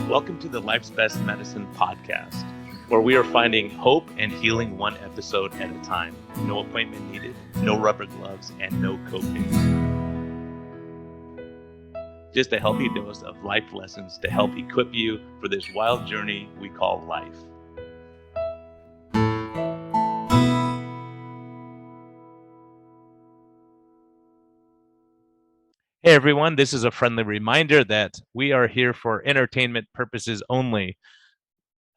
Welcome to the Life's Best Medicine podcast, where we are finding hope and healing one episode at a time. No appointment needed, no rubber gloves, and no copay. Just a healthy dose of life lessons to help equip you for this wild journey we call life. Hey everyone, this is a friendly reminder that we are here for entertainment purposes only.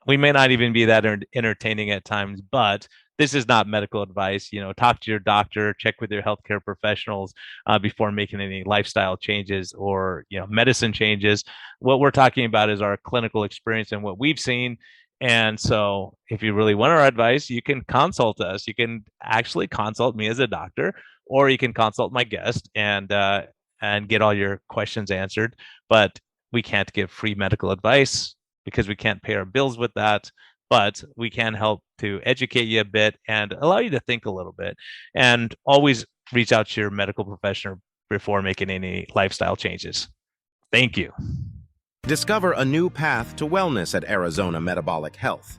We may not even be that entertaining at times, but this is not medical advice. Talk to your doctor, check with your healthcare professionals before making any lifestyle changes or medicine changes. What we're talking about is our clinical experience and what we've seen. And so if you really want our advice, you can consult us. You can actually consult me as a doctor, or you can consult my guest and get all your questions answered. But we can't give free medical advice because we can't pay our bills with that. But we can help to educate you a bit and allow you to think a little bit. And always reach out to your medical professional before making any lifestyle changes. Thank you. Discover a new path to wellness at Arizona Metabolic Health.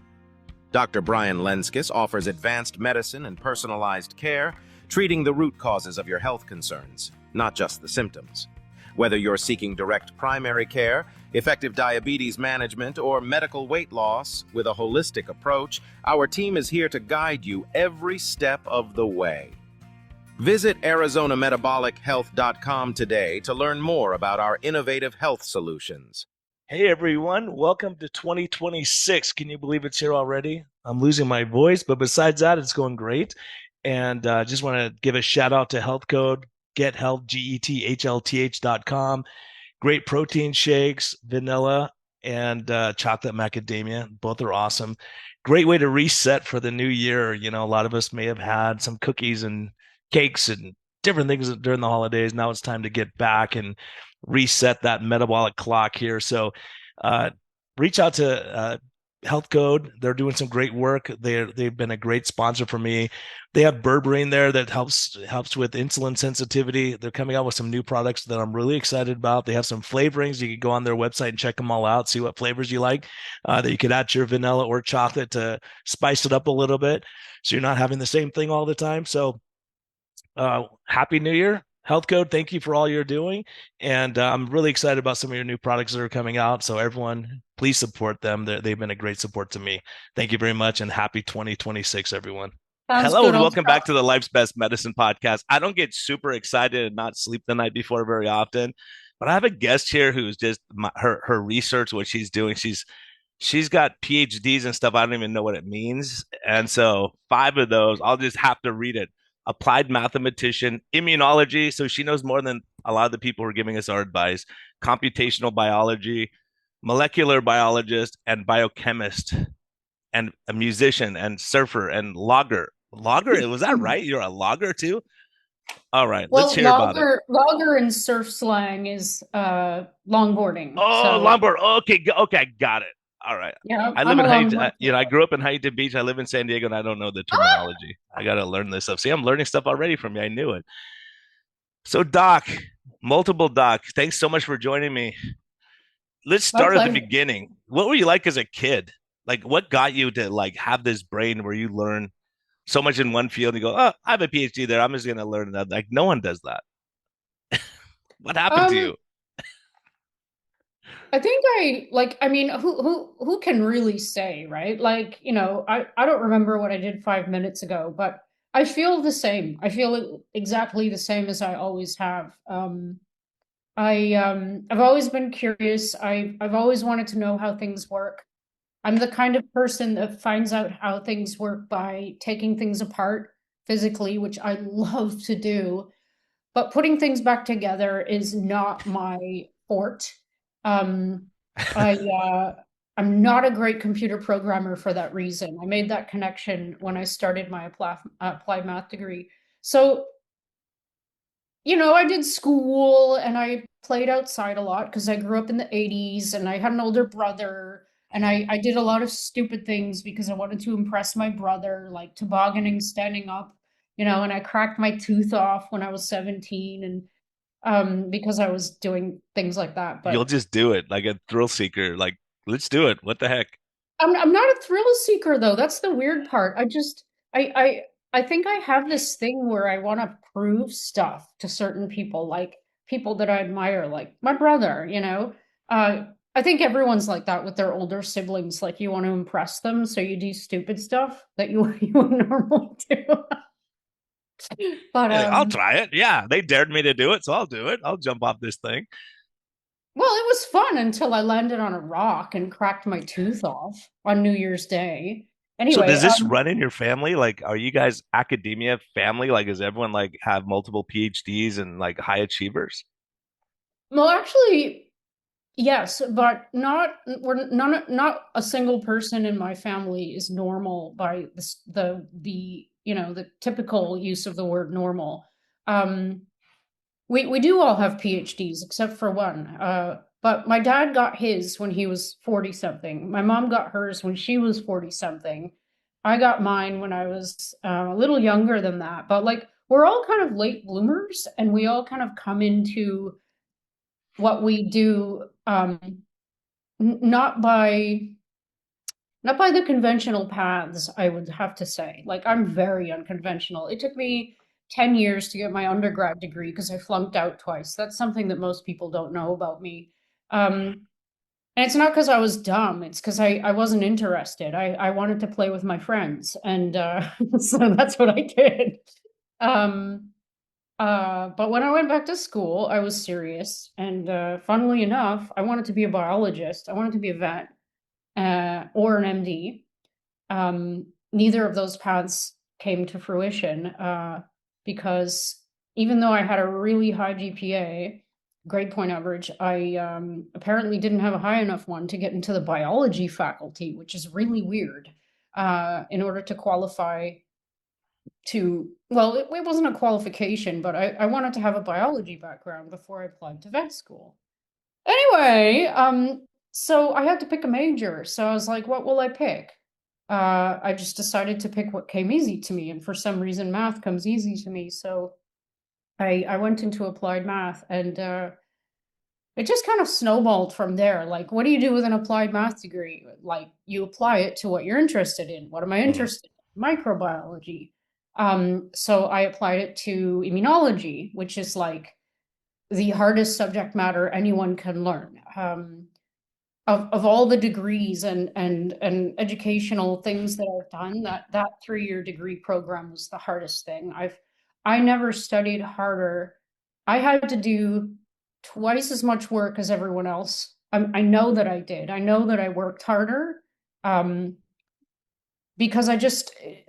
Dr. Brian Lenskis offers advanced medicine and personalized care, treating the root causes of your health concerns, not just the symptoms. Whether you're seeking direct primary care, effective diabetes management, or medical weight loss, with a holistic approach, our team is here to guide you every step of the way. Visit ArizonaMetabolicHealth.com today to learn more about our innovative health solutions. Hey everyone, welcome to 2026. Can you believe it's here already? I'm losing my voice, but besides that, it's going great. And just want to give a shout out to Health Code, Get Health, GETHLTH.com. Great protein shakes, vanilla and chocolate macadamia. Both are awesome. Great way to reset for the new year. A lot of us may have had some cookies and cakes and different things during the holidays. Now it's time to get back and reset that metabolic clock here. So reach out to Health Code. They're doing some great work. They've been a great sponsor for me. They have berberine there that helps with insulin sensitivity. They're coming out with some new products that I'm really excited about. They have some flavorings. You can go on their website and check them all out, see what flavors you like, that you could add to your vanilla or chocolate to spice it up a little bit so you're not having the same thing all the time. So Happy New Year. Health Code, thank you for all you're doing. And I'm really excited about some of your new products that are coming out. So everyone, please support them. They've been a great support to me. Thank you very much. And happy 2026, everyone. Hello and welcome back to the Life's Best Medicine podcast. I don't get super excited and not sleep the night before very often, but I have a guest here who's just her research, what she's doing. She's got PhDs and stuff. I don't even know what it means. And so 5 of those, I'll just have to read it. Applied mathematician, immunology, so she knows more than a lot of the people who are giving us our advice, computational biology, molecular biologist, and biochemist, and a musician, and surfer, and logger. Logger, was that right? You're a logger too? All right, let's hear about it. Logger in surf slang is longboarding. Oh, longboard. Okay, got it. All right. Yeah, I live in Huntington. I grew up in Huntington Beach. I live in San Diego, and I don't know the terminology. I got to learn this stuff. See, I'm learning stuff already from you. I knew it. So, Doc, multiple Doc, thanks so much for joining me. Let's start at the beginning. What were you like as a kid? Like, what got you to have this brain where you learn so much in one field and you go, oh, I have a PhD there. I'm just going to learn that. Like, no one does that. What happened to you? I think who can really say, right? I don't remember what I did 5 minutes ago, but I feel the same. I feel exactly the same as I always have. I've always been curious. I've always wanted to know how things work. I'm the kind of person that finds out how things work by taking things apart physically, which I love to do. But putting things back together is not my forte. I'm not a great computer programmer for that reason. I made that connection when I started my applied math degree. So, I did school and I played outside a lot because I grew up in the 80s and I had an older brother and I did a lot of stupid things because I wanted to impress my brother, like tobogganing, standing up, and I cracked my tooth off when I was 17 and because I was doing things like that. But you'll just do it like a thrill seeker. Like Let's do it. What the heck? I'm not a thrill seeker though. That's the weird part. I think I have this thing where I want to prove stuff to certain people, like people that I admire, like my brother, you know. I think everyone's like that with their older siblings. Like you want to impress them, so you do stupid stuff that you would normally do. But Like, I'll try it. Yeah, they dared me to do it, so I'll do it. I'll jump off this thing. well, it was fun until I landed on a rock and cracked my tooth off on New Year's Day. So Anyway, does this run in your family? Like, are you guys academia family? Like, does everyone like have multiple PhDs and like high achievers? well, actually, yes, but not a single person in my family is normal by the you know the typical use of the word normal. Um, we do all have PhDs except for one. But my dad got his when he was 40 something. My mom got hers when she was 40 something. I got mine when I was a little younger than that. But like we're all kind of late bloomers and we all kind of come into what we do not by the conventional paths, I would have to say. Like I'm very unconventional. It took me 10 years to get my undergrad degree because I flunked out twice. That's something that most people don't know about me. And it's not because I was dumb. It's because I wasn't interested. I wanted to play with my friends. And so that's what I did. Um, but when I went back to school, I was serious. And funnily enough, I wanted to be a biologist. I wanted to be a vet or an MD. Neither of those paths came to fruition because even though I had a really high GPA, grade point average, I apparently didn't have a high enough one to get into the biology faculty, which is really weird. In order to qualify to, well, it wasn't a qualification, but I wanted to have a biology background before I applied to vet school. Anyway, so I had to pick a major. So I was like, what will I pick? I just decided to pick what came easy to me, and for some reason, math comes easy to me. So I went into applied math, and it just kind of snowballed from there. Like, what do you do with an applied math degree? Like, you apply it to what you're interested in. What am I Mhm. interested in? Microbiology. So I applied it to immunology, which is like the hardest subject matter anyone can learn. Of all the degrees and educational things that I've done, that 3 year degree program was the hardest thing. I never studied harder. I had to do twice as much work as everyone else. I know that I did. I know that I worked harder um, because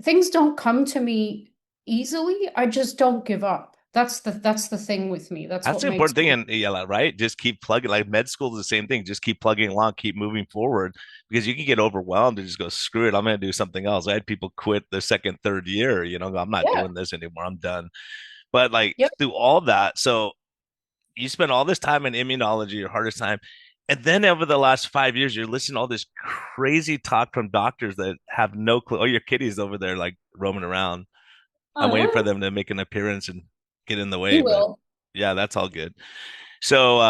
things don't come to me easily. I just don't give up. That's the thing with me. That's That's what the makes important thing me. in ELA, right? Just keep plugging. Like med school is the same thing. Just keep plugging along, keep moving forward because you can get overwhelmed and just go, screw it, I'm going to do something else. I had people quit the second, third year, I'm not Yeah. doing this anymore. I'm done. But like Yep. through all that, so you spend all this time in immunology, your hardest time. And then over the last 5 years, you're listening to all this crazy talk from doctors that have no clue. Oh, your kitty's over there like roaming around. I'm waiting for Uh-huh. them to make an appearance and get in the He way, but will. yeah, that's all good. So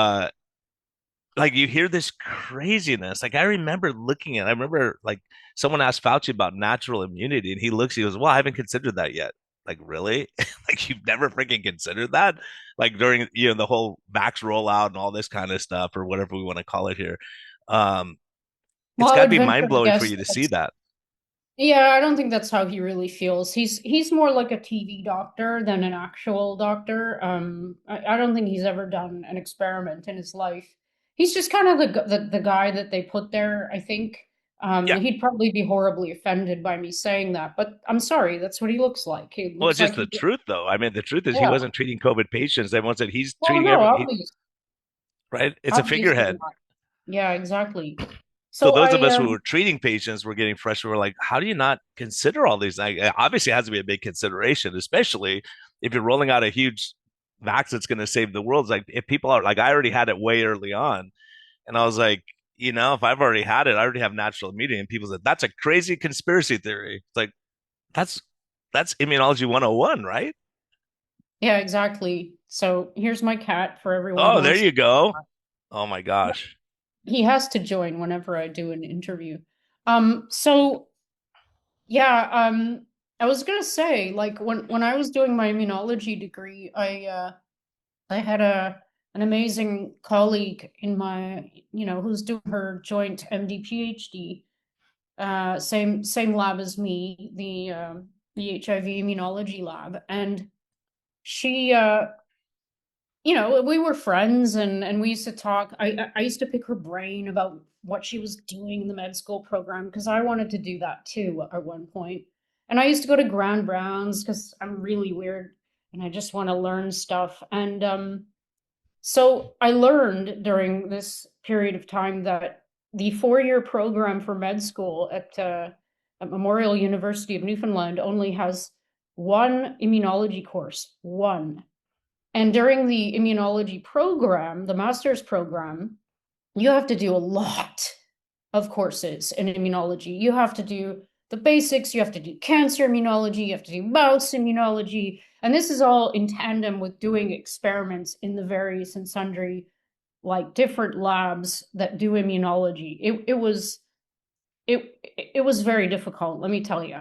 like you hear this craziness. Like I remember like someone asked Fauci about natural immunity and he goes, well, I haven't considered that yet. Like, really? Like you've never freaking considered that? Like during, the whole vax rollout and all this kind of stuff or whatever we want to call it here. Um, Well, it's I got to would be venture mind to blowing for guess you to see that's that. yeah, I don't think that's how he really feels. He's more like a TV doctor than an actual doctor. I don't think he's ever done an experiment in his life. He's just kind of the guy that they put there, I think. Yeah. He'd probably be horribly offended by me saying that, but I'm sorry, that's what he looks like. He Well, looks it's just like the he, truth, though. I mean, the truth is he yeah. wasn't treating COVID patients. Everyone said he's Well, treating no, right? It's a obviously figurehead. not. Yeah, exactly. So So those of I us who were treating patients were getting frustrated. We're like, how do you not consider all these? Like, obviously, it has to be a big consideration, especially if you're rolling out a huge vax that's going to save the world. It's like if people are like, I already had it way early on, and I was like, if I've already had it, I already have natural immunity. And people said that's a crazy conspiracy theory. It's like that's that's immunology 101, right? yeah, exactly. So here's my cat for everyone who Oh, there wants. you go. Oh my gosh. He has to join whenever I do an interview. So yeah, I was gonna say, like when I was doing my immunology degree, I had an amazing colleague in my, who's doing her joint MD PhD, same lab as me, the HIV immunology lab, and she we were friends, and we used to talk. I used to pick her brain about what she was doing in the med school program because I wanted to do that too at one point. And I used to go to Grand Rounds because I'm really weird and I just want to learn stuff. And so I learned during this period of time that the 4-year program for med school at Memorial University of Newfoundland only has one immunology course, one. And during the immunology program, the master's program, you have to do a lot of courses in immunology. You have to do the basics, you have to do cancer immunology, you have to do mouse immunology. And this is all in tandem with doing experiments in the various and sundry, like different labs that do immunology. It was very difficult, let me tell you.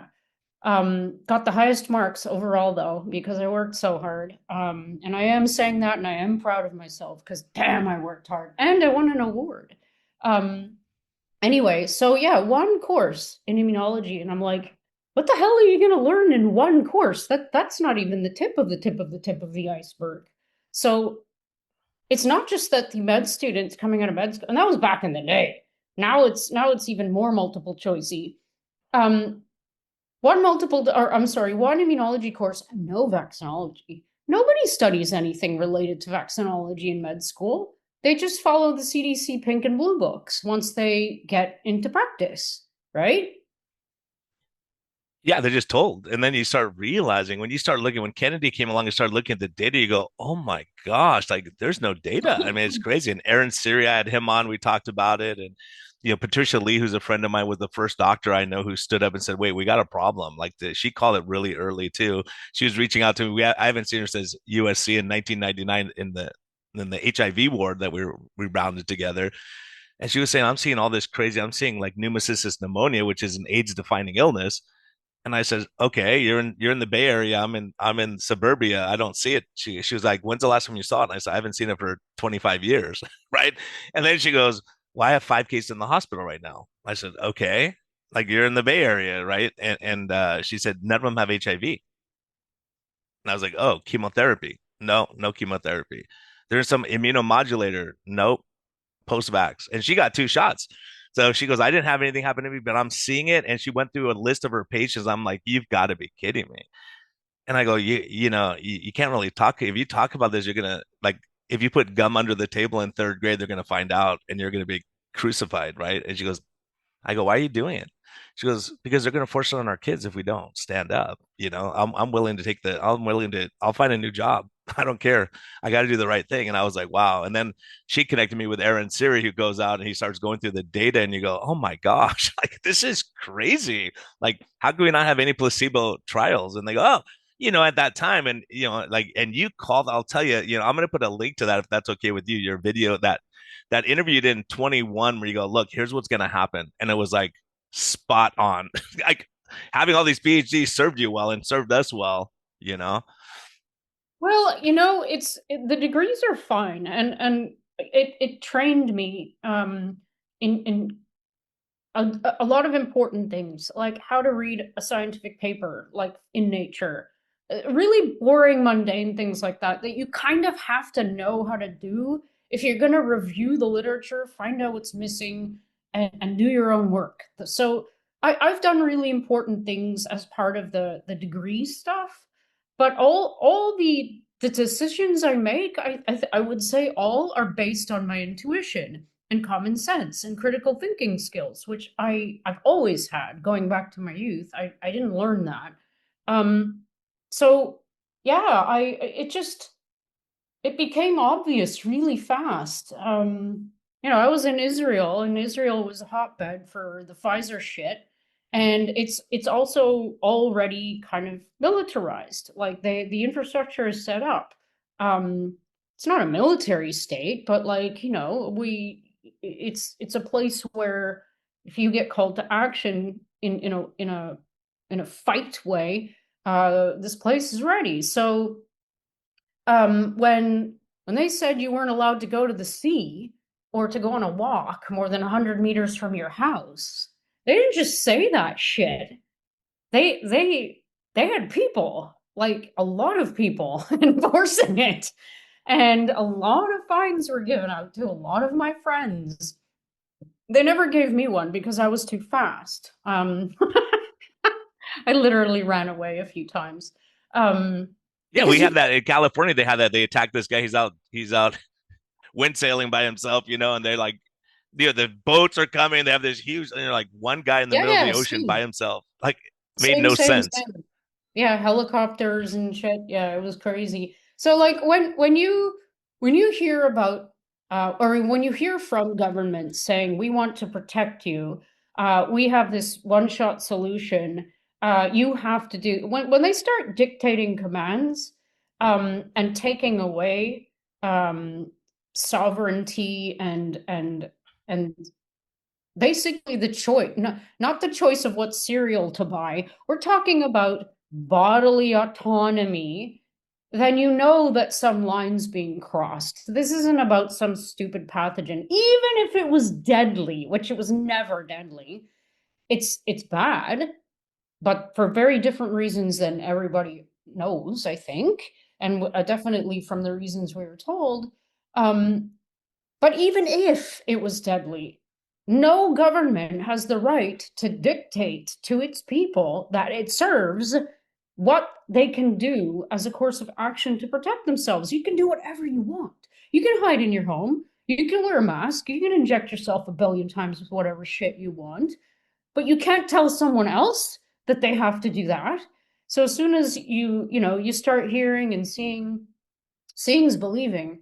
Got the highest marks overall though, because I worked so hard. And I am saying that and I am proud of myself because damn, I worked hard and I won an award. Um, anyway, so yeah, one course in immunology, and I'm like, what the hell are you gonna learn in one course? That's not even the tip of the tip of the tip of the iceberg. So it's not just that the med students coming out of med school, and that was back in the day. Now it's even more multiple choicey. Um, one immunology course, no vaccinology. Nobody studies anything related to vaccinology in med school. They just follow the CDC pink and blue books once they get into practice, right? Yeah, they're just told. And then you start realizing when you start looking, when Kennedy came along and started looking at the data, you go, oh my gosh, like there's no data. I mean, it's crazy. And Aaron Siri, I had him on, we talked about it. And, Patricia Lee, who's a friend of mine, was the first doctor I know who stood up and said, wait, we got a problem. Like she called it really early too. She was reaching out to me. I haven't seen her since USC in 1999 in the HIV ward that we rounded together. And she was saying, I'm seeing all this crazy. I'm seeing like pneumocystis pneumonia, which is an AIDS defining illness. And I said, okay, you're in the Bay Area. I'm in suburbia. I don't see it. She was like, when's the last time you saw it? And I said, I haven't seen it for 25 years. Right. And then she goes, well, I have 5 cases in the hospital right now. I said, okay, like you're in the Bay Area, right? And she said, none of them have HIV. And I was like, oh, chemotherapy. No, no chemotherapy. There's some immunomodulator. Nope, post-vax. And she got 2 shots. So she goes, I didn't have anything happen to me, but I'm seeing it. And she went through a list of her patients. I'm like, you've got to be kidding me. And I go, you can't really talk. If you talk about this, you're gonna like if you put gum under the table in third grade, they're gonna find out and you're gonna be crucified, right? And she goes, I go, why are you doing it? She goes, because they're going to force it on our kids if we don't stand up. I'm willing to I'll find a new job. I don't care. I got to do the right thing. And I was like, wow. And then she connected me with Aaron Siri, who goes out and he starts going through the data and you go, oh my gosh, like this is crazy. Like, how can we not have any placebo trials? And they go, oh, at that time, and like, and you called, I'll tell you, I'm going to put a link to that if that's okay with you, your video that interviewed in 21 where you go, look, here's what's going to happen. And it was like spot on. Like having all these PhDs served you well and served us well, you know? Well, the degrees are fine, and it trained me in a lot of important things, like how to read a scientific paper, like in Nature. Really boring, mundane things like that you kind of have to know how to do if you're going to review the literature, find out what's missing, and do your own work. So I've done really important things as part of the degree stuff, but all the decisions I make, I would say all are based on my intuition and common sense and critical thinking skills, which I've always had going back to my youth. I didn't learn that. Um, so yeah, it became obvious really fast. I was in Israel, and Israel was a hotbed for the Pfizer shit, and it's also already kind of militarized. Like the infrastructure is set up. It's not a military state, but like we it's a place where if you get called to action in a fight way, this place is ready. So when they said you weren't allowed to go to the sea or to go on a walk more than 100 meters from your house, they didn't just say that shit. They had people, like a lot of people, enforcing it. And a lot of fines were given out to a lot of my friends. They never gave me one because I was too fast. I literally ran away a few times. Yeah, we Because you had that in California. They had that. They attacked this guy. He's out wind sailing by himself, and they're like, the boats are coming. They have this huge, and they're like one guy in the yeah, middle of yeah, the ocean by same. himself. Like, made Same, no same, sense. same. Yeah, helicopters and shit. Yeah, it was crazy. So like when you hear about or when you hear from governments saying we want to protect you, we have this one-shot solution. You have to do when they start dictating commands and taking away sovereignty and basically the choice, not the choice of what cereal to buy. We're talking about bodily autonomy. Then you know that some line's being crossed. This isn't about some stupid pathogen. Even if it was deadly, which it was never deadly, it's bad, but for very different reasons than everybody knows, I think, and definitely from the reasons we were told. Um, but even if it was deadly, no government has the right to dictate to its people that it serves what they can do as a course of action to protect themselves. You can do whatever you want. You can hide in your home. You can wear a mask. You can inject yourself a billion times with whatever shit you want. But you can't tell someone else that they have to do that. So as soon as you start hearing and seeing's believing.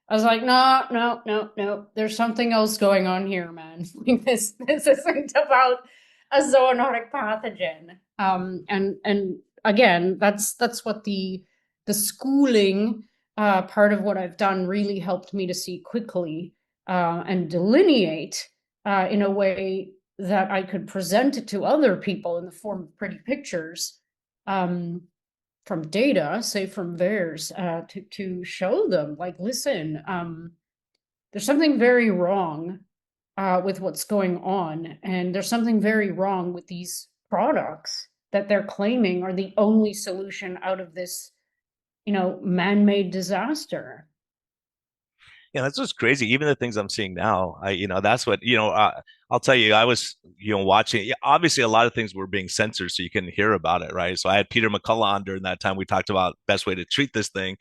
I was like, no, no, no, no. There's something else going on here, man. Like this isn't about a zoonotic pathogen. And again, that's what the schooling part of what I've done really helped me to see quickly and delineate in a way that I could present it to other people in the form of pretty pictures. From data, say from VAERS, to show them, like, listen, there's something very wrong with what's going on, and there's something very wrong with these products that they're claiming are the only solution out of this, man-made disaster. Yeah, that's just crazy. Even the things I'm seeing now, that's what, I'll tell you, I was, watching, yeah, obviously a lot of things were being censored so you couldn't hear about it, right? So I had Peter McCullough on during that time. We talked about best way to treat this thing.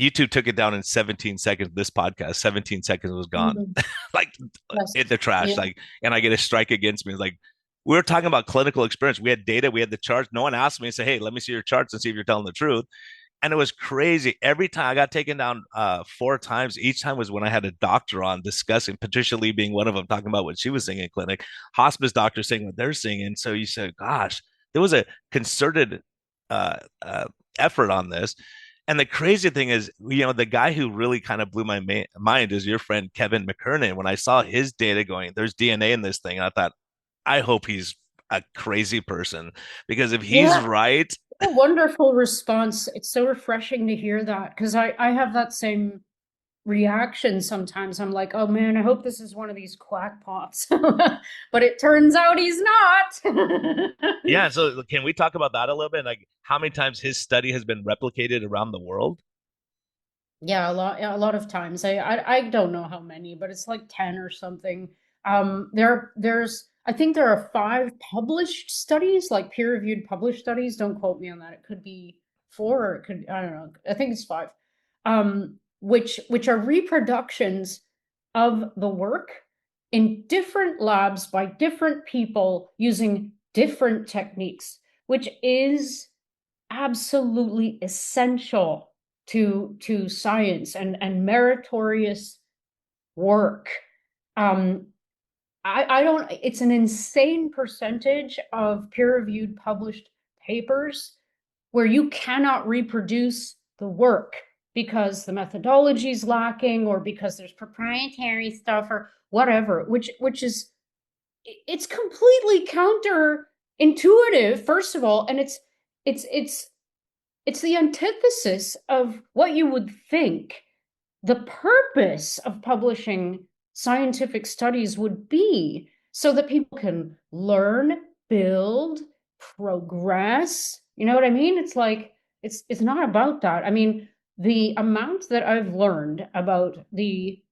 YouTube took it down in 17 seconds. This podcast, 17 seconds was gone. Mhm. Like, Yes. in the trash. Yeah. Like, and I get a strike against me. Like, we were talking about clinical experience. We had data, we had the charts. No one asked me to say, hey, let me see your charts and see if you're telling the truth. And it was crazy. Every time I got taken down 4 times, each time was when I had a doctor on discussing, Patricia Lee being one of them, talking about what she was seeing in clinic, hospice doctors saying what they're seeing. And so you said, gosh, there was a concerted uh, uh, effort on this. And the crazy thing is, the guy who really kind of blew my mind is your friend Kevin McKernan. When I saw his data going, there's DNA in this thing, I thought, I hope he's a crazy person, because if he's Yeah. right, A wonderful response. It's so refreshing to hear that because I have that same reaction sometimes. I'm like, oh man, I hope this is one of these quack pops. But it turns out he's not. yeah. So can we talk about that a little bit? Like how many times his study has been replicated around the world? Yeah, a lot of times. I don't know how many, but it's like 10 or something. There's I think there are 5 published studies, like peer-reviewed published studies. Don't quote me on that. It could be 4 or it could, I don't know. I think it's 5. Which are reproductions of the work in different labs by different people using different techniques, which is absolutely essential to science and meritorious work. Um, I don't, it's an insane percentage of peer-reviewed published papers where you cannot reproduce the work because the methodology is lacking or because there's proprietary stuff or whatever, which is, it's completely counterintuitive, first of all, and it's the antithesis of what you would think the purpose of publishing scientific studies would be, so that people can learn, build, progress. You know what I mean? It's like, it's not about that. I mean, the amount that I've learned about the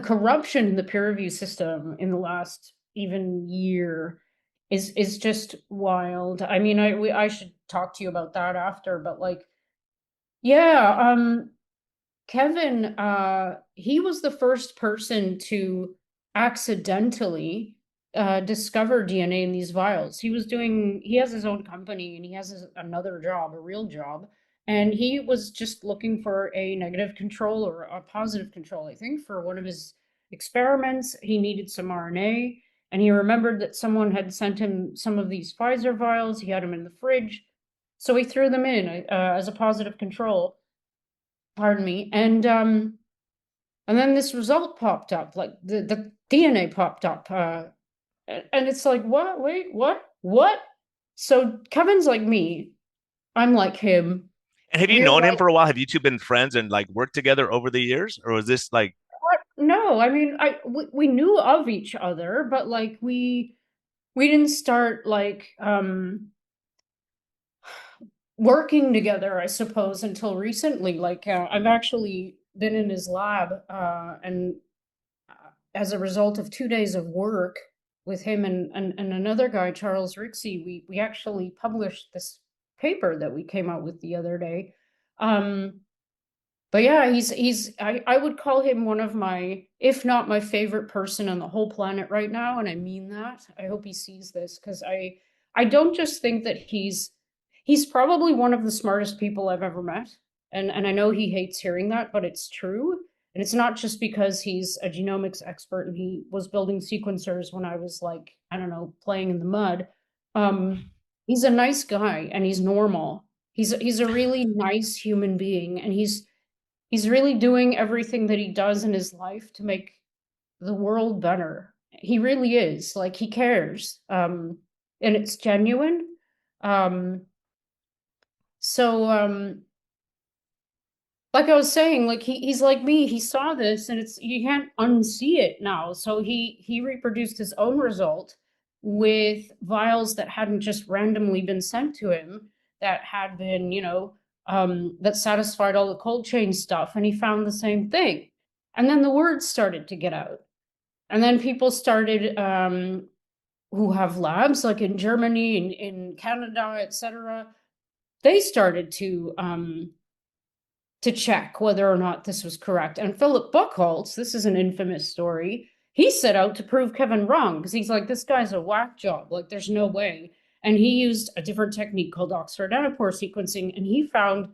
corruption in the peer review system in the last even year is just wild. I mean, I should talk to you about that after, but like, yeah, Kevin, he was the first person to accidentally discover DNA in these vials. He has his own company and he has another job, a real job, and he was just looking for a negative control or a positive control. I think for one of his experiments, he needed some RNA, and he remembered that someone had sent him some of these Pfizer vials. He had them in the fridge, so he threw them in as a positive control. Pardon me, and then this result popped up, like the DNA popped up, and it's like, what? Wait, what? So Kevin's like me, I'm like him. And have you We're known him like, for a while? Have you two been friends and like worked together over the years, or was this like? what? No, I mean, we knew of each other, but like we didn't start like working together, I suppose, until recently. Like, I've actually been in his lab, and as a result of 2 days of work with him and another guy, Charles Rixey, we actually published this paper that we came out with the other day. But yeah, I would call him one of my, if not my favorite person on the whole planet right now, and I mean that. I hope he sees this, because I don't just think that he's probably one of the smartest people I've ever met. And I know he hates hearing that, but it's true. And it's not just because he's a genomics expert and he was building sequencers when I was like, I don't know, playing in the mud. He's a nice guy and he's normal. He's a really nice human being, and he's really doing everything that he does in his life to make the world better. He really is. Like, he cares. And it's genuine. Um, so like I was saying, like he's like me. He saw this, and it's, you can't unsee it now. So he reproduced his own result with vials that hadn't just randomly been sent to him, that had been, that satisfied all the cold chain stuff, and he found the same thing. And then the word started to get out, and then people started, who have labs like in Germany and in Canada, etc. They started to check whether or not this was correct. And Philip Buchholz, this is an infamous story, he set out to prove Kevin wrong, because he's like, this guy's a whack job. Like, there's no way. And he used a different technique called Oxford nanopore sequencing, and he found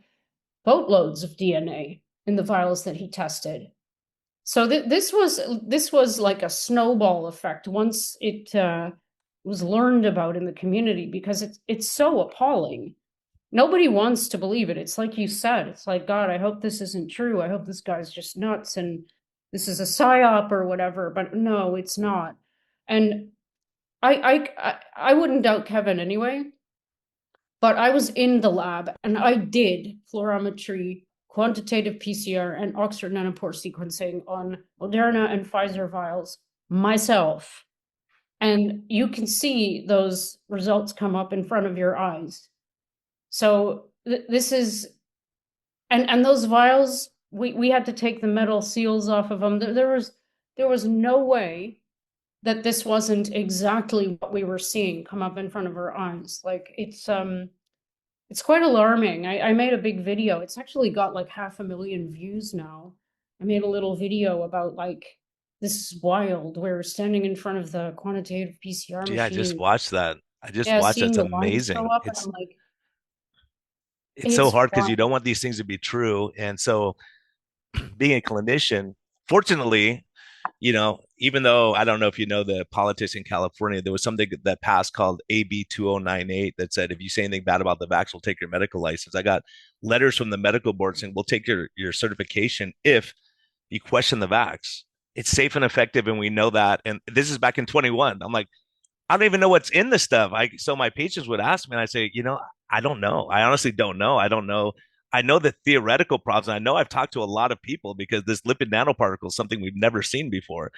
boatloads of DNA in the vials that he tested. So this was like a snowball effect once it was learned about in the community, because it's so appalling. Nobody wants to believe it. It's like you said, it's like, God, I hope this isn't true. I hope this guy's just nuts and this is a psyop or whatever. But no, it's not. And I wouldn't doubt Kevin anyway. But I was in the lab and I did fluorometry, quantitative PCR, and Oxford nanopore sequencing on Moderna and Pfizer vials myself. And you can see those results come up in front of your eyes. So this is, and those vials, we had to take the metal seals off of them. There was no way that this wasn't exactly what we were seeing come up in front of our eyes. Like, it's quite alarming. I made a big video. It's actually got like 500,000 views now. I made a little video about, like, this is wild. We're standing in front of the quantitative PCR Yeah, I just machine. watched that. I just Yeah, watched it. seeing It's the lines go amazing. up, and It's I'm like, it's so it's hard because you wild. don't want these things to be true. And so being a clinician, fortunately, even though I don't know if you know the politics in California, there was something that passed called AB 2098 that said if you say anything bad about the vax, we'll take your medical license. I got letters from the medical board saying we'll take your certification if you question the vax. it's safe and effective, and we know that. And this is back in 21. I'm like, I don't even know what's in the stuff. So my patients would ask me, and I say, I don't know. I honestly don't know. I don't know. I know the theoretical problems. And I know I've talked to a lot of people because this lipid nanoparticle is something we've never seen before.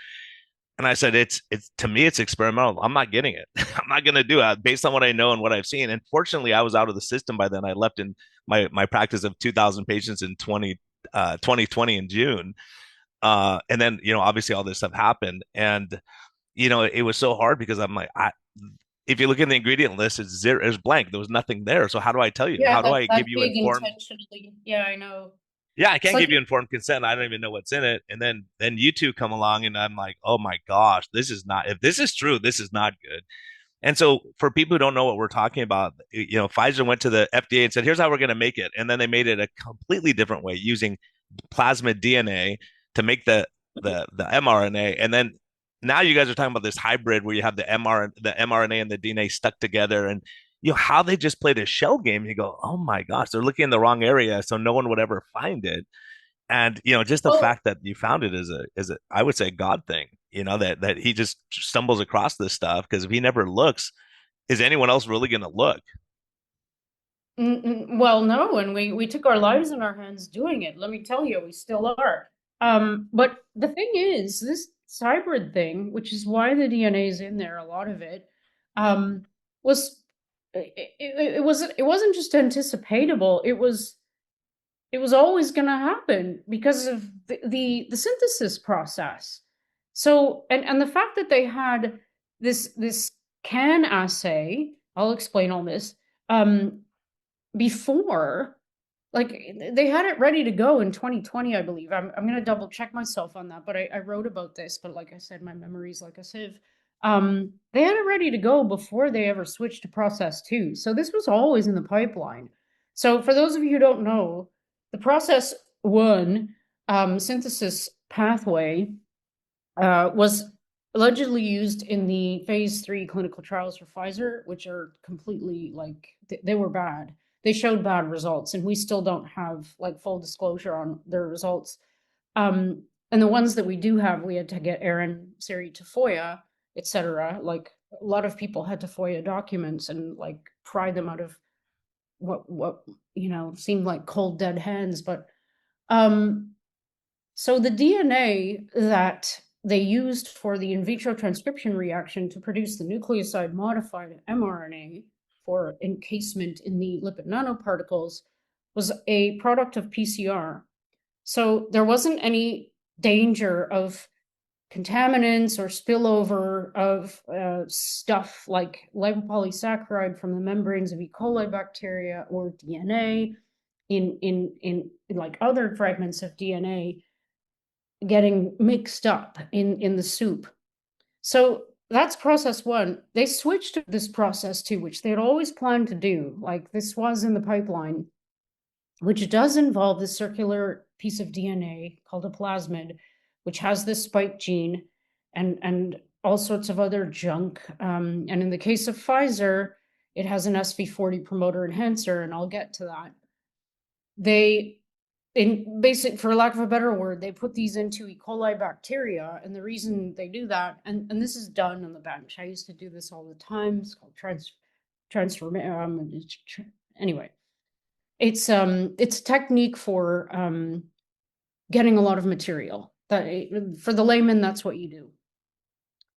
And I said, it's to me, it's experimental. I'm not getting it. I'm not going to do it based on what I know and what I've seen. And fortunately, I was out of the system by then. I left in my practice of 2,000 patients in 2020 in June. And then, obviously all this stuff happened. And, it was so hard because I'm like, if you look in the ingredient list, it's zero, it's blank. There was nothing there. So how do I tell you? Yeah, How do I that's give you big informed? intentionally. Yeah, I know. Yeah, I It's can't like give you informed consent. I don't even know what's in it. And then you two come along, and I'm like, oh my gosh, this is not. If this is true, this is not good. And so for people who don't know what we're talking about, Pfizer went to the FDA and said, here's how we're going to make it. And then they made it a completely different way using plasmid DNA to make the mRNA. And then now you guys are talking about this hybrid where you have the mRNA and the DNA stuck together, and how they just played a shell game. You go, oh my gosh, they're looking in the wrong area, so no one would ever find it. And just the well, fact that you found it is a I would say a God thing. That he just stumbles across this stuff, because if he never looks, is anyone else really going to look? well, no, and we took our lives in our hands doing it. Let me tell you, we still are. But the thing is, this hybrid thing, which is why the DNA is in there, a lot of it, um, was it wasn't just anticipatable. It was always going to happen because of the synthesis process. So, and the fact that they had this can assay, I'll explain all this. Um, Before, like they had it ready to go in 2020, I believe. I'm gonna double check myself on that, but I wrote about this, but like I said, my memory's like a sieve. They had it ready to go before they ever switched to process two. So this was always in the pipeline. So for those of you who don't know, the process one synthesis pathway was allegedly used in the phase 3 clinical trials for Pfizer, which are completely like they were bad. They showed bad results, and we still don't have like full disclosure on their results. And the ones that we do have, we had to get Aaron Siri to FOIA, etc. Like a lot of people had to FOIA documents and like pry them out of what seemed like cold dead hands. But um, so the DNA that they used for the in vitro transcription reaction to produce the nucleoside modified mRNA for encasement in the lipid nanoparticles was a product of PCR. So there wasn't any danger of contaminants or spillover of stuff like lipopolysaccharide from the membranes of E. coli bacteria or DNA in like other fragments of DNA getting mixed up in the soup. So that's process one. They switched to this process two, which they had always planned to do. Like this was in the pipeline, which does involve this circular piece of DNA called a plasmid, which has this spike gene and all sorts of other junk. And in the case of Pfizer, it has an SV40 promoter enhancer, and I'll get to that. They in basic, for lack of a better word, they put these into E. coli bacteria, and the reason they do that, and this is done on the bench. I used to do this all the time. It's called transform. Anyway, it's a technique for getting a lot of material. That for the layman, that's what you do.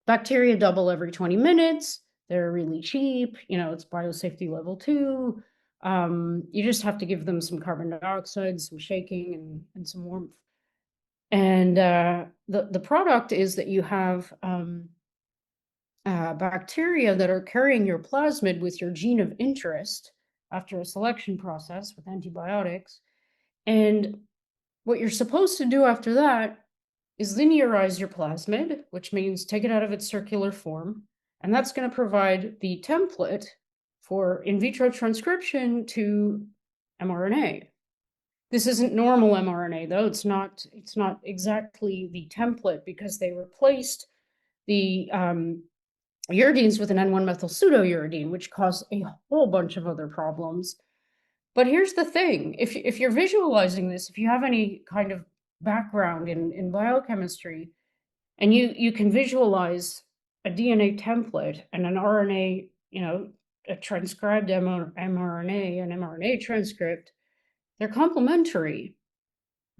Bacteria double every 20 minutes. They're really cheap. It's biosafety level 2. You just have to give them some carbon dioxide, some shaking, and some warmth. And the product is that you have bacteria that are carrying your plasmid with your gene of interest after a selection process with antibiotics. And what you're supposed to do after that is linearize your plasmid, which means take it out of its circular form. And that's going to provide the template for in vitro transcription to mRNA. This isn't normal mRNA, though. It's not exactly the template, because they replaced the uridines with an N1-methyl pseudouridine, which caused a whole bunch of other problems. But here's the thing. If you're visualizing this, if you have any kind of background in biochemistry, And you can visualize a DNA template and an RNA, a transcribed mRNA and mRNA transcript. They're complementary,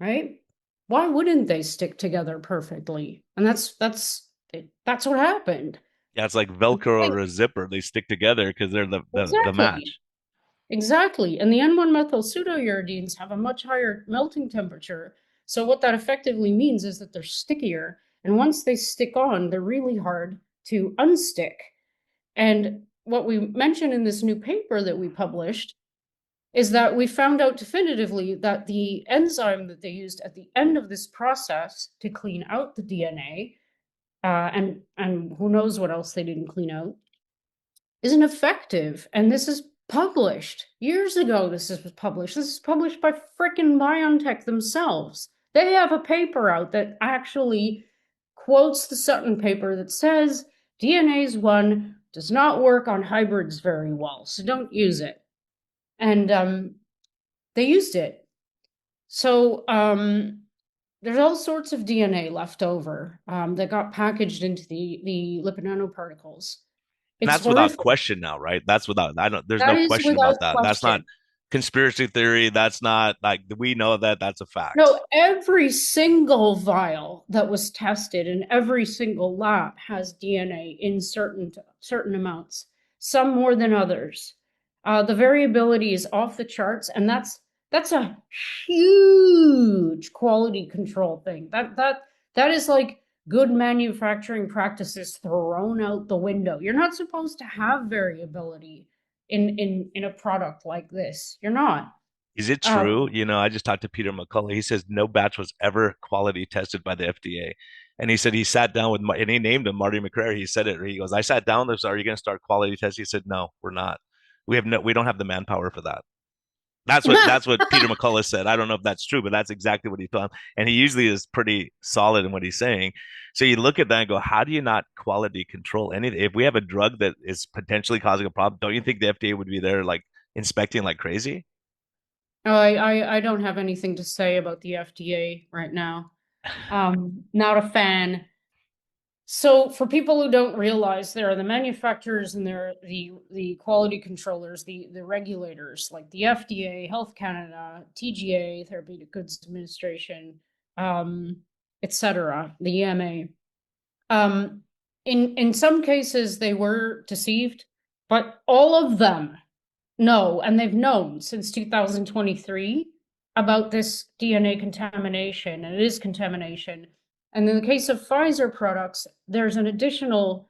right? Why wouldn't they stick together perfectly? And that's what happened. Yeah, it's like Velcro or a zipper. They stick together because they're the Exactly. match. Exactly. And the N1-methyl pseudouridines have a much higher melting temperature. So what that effectively means is that they're stickier. And once they stick on, they're really hard to unstick. And what we mentioned in this new paper that we published is that we found out definitively that the enzyme that they used at the end of this process to clean out the DNA, and who knows what else they didn't clean out, isn't effective. And this is published years ago. This is published. This is published by frickin' BioNTech themselves. They have a paper out that actually quotes the Sutton paper that says DNase 1 does not work on hybrids very well, so don't use it. And they used it. So there's all sorts of DNA left over that got packaged into the lipid nanoparticles. And It's that's without horrific. question now, right? That's without I don't there's That no is question without about that. That's not question. conspiracy theory. That's not like we know that that's a fact. No, every single vial that was tested in every single lab has DNA in certain amounts, some more than others. The variability is off the charts, and that's a huge quality control thing. That is like good manufacturing practices thrown out the window. You're not supposed to have variability in a product like this. You're not. Is it Um, true? I just talked to Peter McCullough. He says no batch was ever quality tested by the FDA. And he said he sat down with, and he named him Marty McCrary. He said it. He goes, I sat down with him. Are you going to start quality testing? He said, no, we're not. We don't have the manpower for that. That's what Peter McCullough said. I don't know if that's true, but that's exactly what he thought. And he usually is pretty solid in what he's saying. So you look at that and go, how do you not quality control anything? If we have a drug that is potentially causing a problem, don't you think the FDA would be there like inspecting like crazy? Oh, I don't have anything to say about the FDA right now. Not a fan. So for people who don't realize, there are the manufacturers and there are the quality controllers, the regulators like the FDA, Health Canada, TGA, Therapeutic Goods Administration, etc., the EMA. In some cases they were deceived, but all of them know, and they've known since 2023 about this DNA contamination, and it is contamination. And in the case of Pfizer products, there's an additional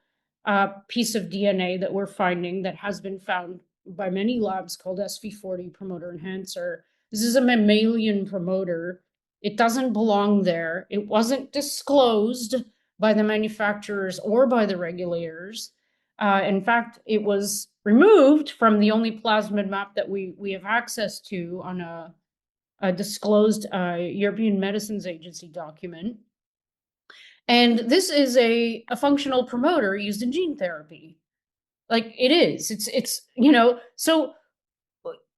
piece of DNA that we're finding that has been found by many labs called SV40 promoter enhancer. This is a mammalian promoter. It doesn't belong there. It wasn't disclosed by the manufacturers or by the regulators. In fact, it was removed from the only plasmid map that we have access to on a disclosed European Medicines Agency document. And this is a functional promoter used in gene therapy. Like it is. So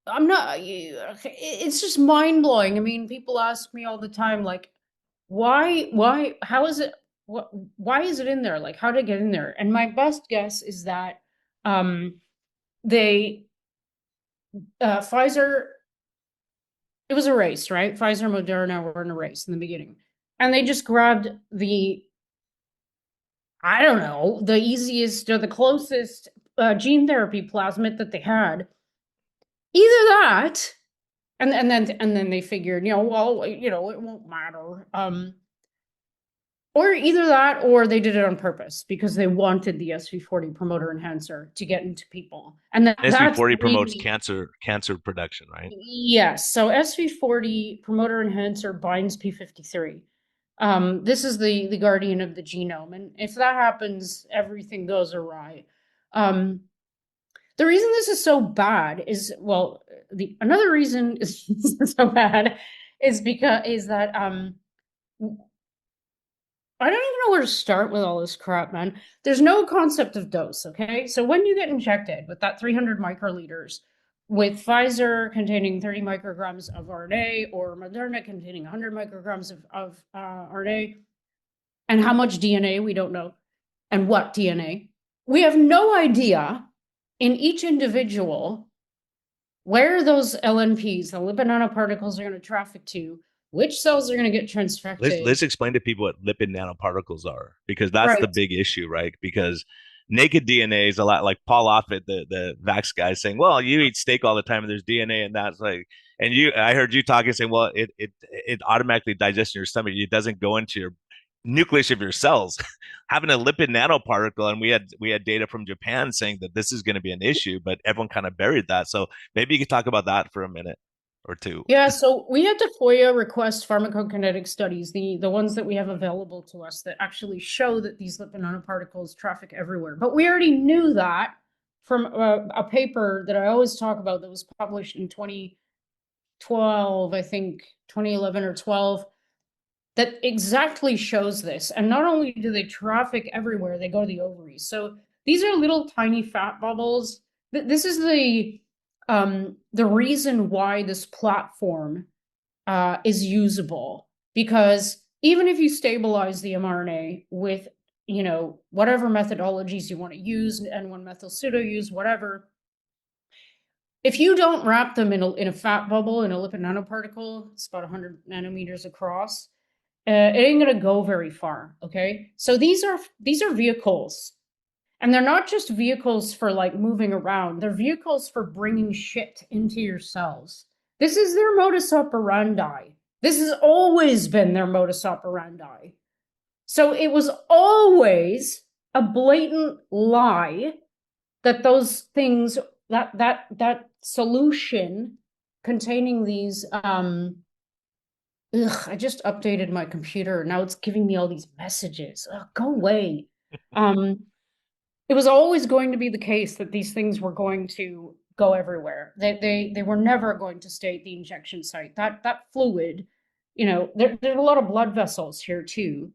I'm not, it's just mind blowing. I mean, people ask me all the time, like, how is it, why is it in there? Like, how did it get in there? And my best guess is that they, Pfizer, it was a race, right? Pfizer, Moderna were in a race in the beginning. And they just grabbed I don't know, the easiest or the closest gene therapy plasmid that they had. Either that, and then they figured, well, it won't matter. Or either that, or they did it on purpose because they wanted the SV40 promoter enhancer to get into people, and that's SV40 promotes really, cancer production, right? yes. So SV40 promoter enhancer binds p53. This is the guardian of the genome, and if that happens, everything goes awry. Um, the reason this is so bad is, well, the another reason is so bad is that I don't even know where to start with all this crap, man. There's no concept of dose, okay? So when you get injected with that 300 microliters, with Pfizer containing 30 micrograms of RNA or Moderna containing 100 micrograms of RNA, And how much DNA, we don't know. And what DNA? We have no idea in each individual where those LNPs, the lipid nanoparticles, are going to traffic to, which cells are going to get transfected. Let's explain to people what lipid nanoparticles are, because that's the Right. big issue, right? Because naked DNA is a lot like Paul Offit, the Vax guy, saying, "Well, you eat steak all the time, and there's DNA, and that's like." And I heard you talking, saying, "Well, it automatically digests in your stomach. It doesn't go into your nucleus of your cells." Having a lipid nanoparticle, and we had data from Japan saying that this is going to be an issue, but everyone kind of buried that. So maybe you could talk about that for a minute or two. Yeah, so we had to FOIA request pharmacokinetic studies, the ones that we have available to us that actually show that these lipid nanoparticles traffic everywhere. But we already knew that from a paper that I always talk about that was published in 2012, I think 2011 or 12, that exactly shows this. And not only do they traffic everywhere, they go to the ovaries. So these are little tiny fat bubbles. This is the reason why this platform is usable, because even if you stabilize the mRNA with, whatever methodologies you want to use, N1 methyl pseudo use, whatever, if you don't wrap them in a fat bubble, in a lipid nanoparticle, it's about 100 nanometers across, it ain't gonna go very far. Okay, so these are vehicles. And they're not just vehicles for like moving around, they're vehicles for bringing shit into your cells. This is their modus operandi. This has always been their modus operandi. So it was always a blatant lie that those things, that solution containing these, I just updated my computer. Now it's giving me all these messages. Go away. It was always going to be the case that these things were going to go everywhere. They were never going to stay at the injection site. That fluid, there's a lot of blood vessels here too,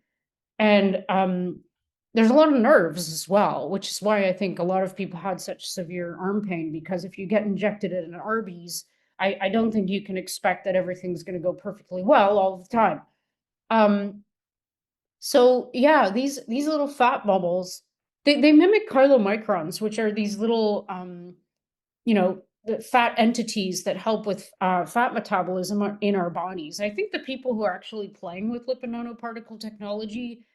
and there's a lot of nerves as well, which is why I think a lot of people had such severe arm pain, because if you get injected at an Arby's, I don't think you can expect that everything's going to go perfectly well all the time. So yeah, these little fat bubbles, they mimic chylomicrons, which are these little the fat entities that help with fat metabolism in our bodies. I think the people who are actually playing with lipid nanoparticle technology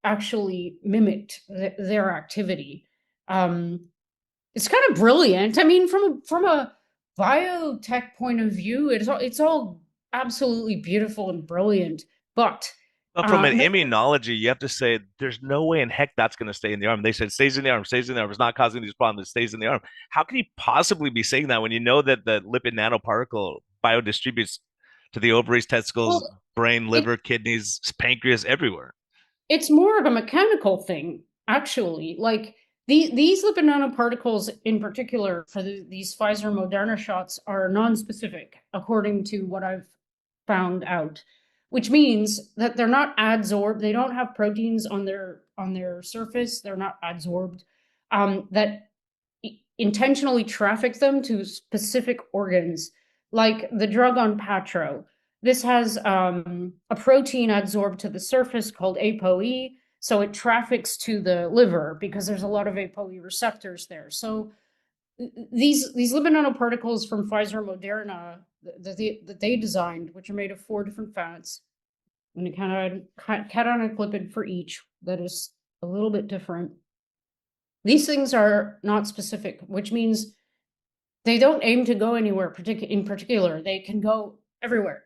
actually mimicked their activity. It's kind of brilliant. I mean, from a biotech point of view, it's all absolutely beautiful and brilliant. But But from an immunology, you have to say there's no way in heck that's going to stay in the arm. They said stays in the arm, stays in the arm. It's not causing these problems. It stays in the arm. How can you possibly be saying that when you know that the lipid nanoparticle biodistributes to the ovaries, testicles, well, brain, it, liver, kidneys, pancreas, everywhere? it's more of a mechanical thing, actually. Like these lipid nanoparticles, in particular, for these Pfizer Moderna shots, are non-specific, according to what I've found out. Which means that they're not adsorbed. They don't have proteins on their surface. They're not adsorbed. That intentionally traffic them to specific organs, like the drug Onpattro. This has a protein adsorbed to the surface called ApoE, so it traffics to the liver because there's a lot of ApoE receptors there. So these lipid nanoparticles from Pfizer Moderna that they designed, which are made of 4 different fats, and a cationic lipid for each that is a little bit different. These things are not specific, which means they don't aim to go anywhere in particular. They can go everywhere.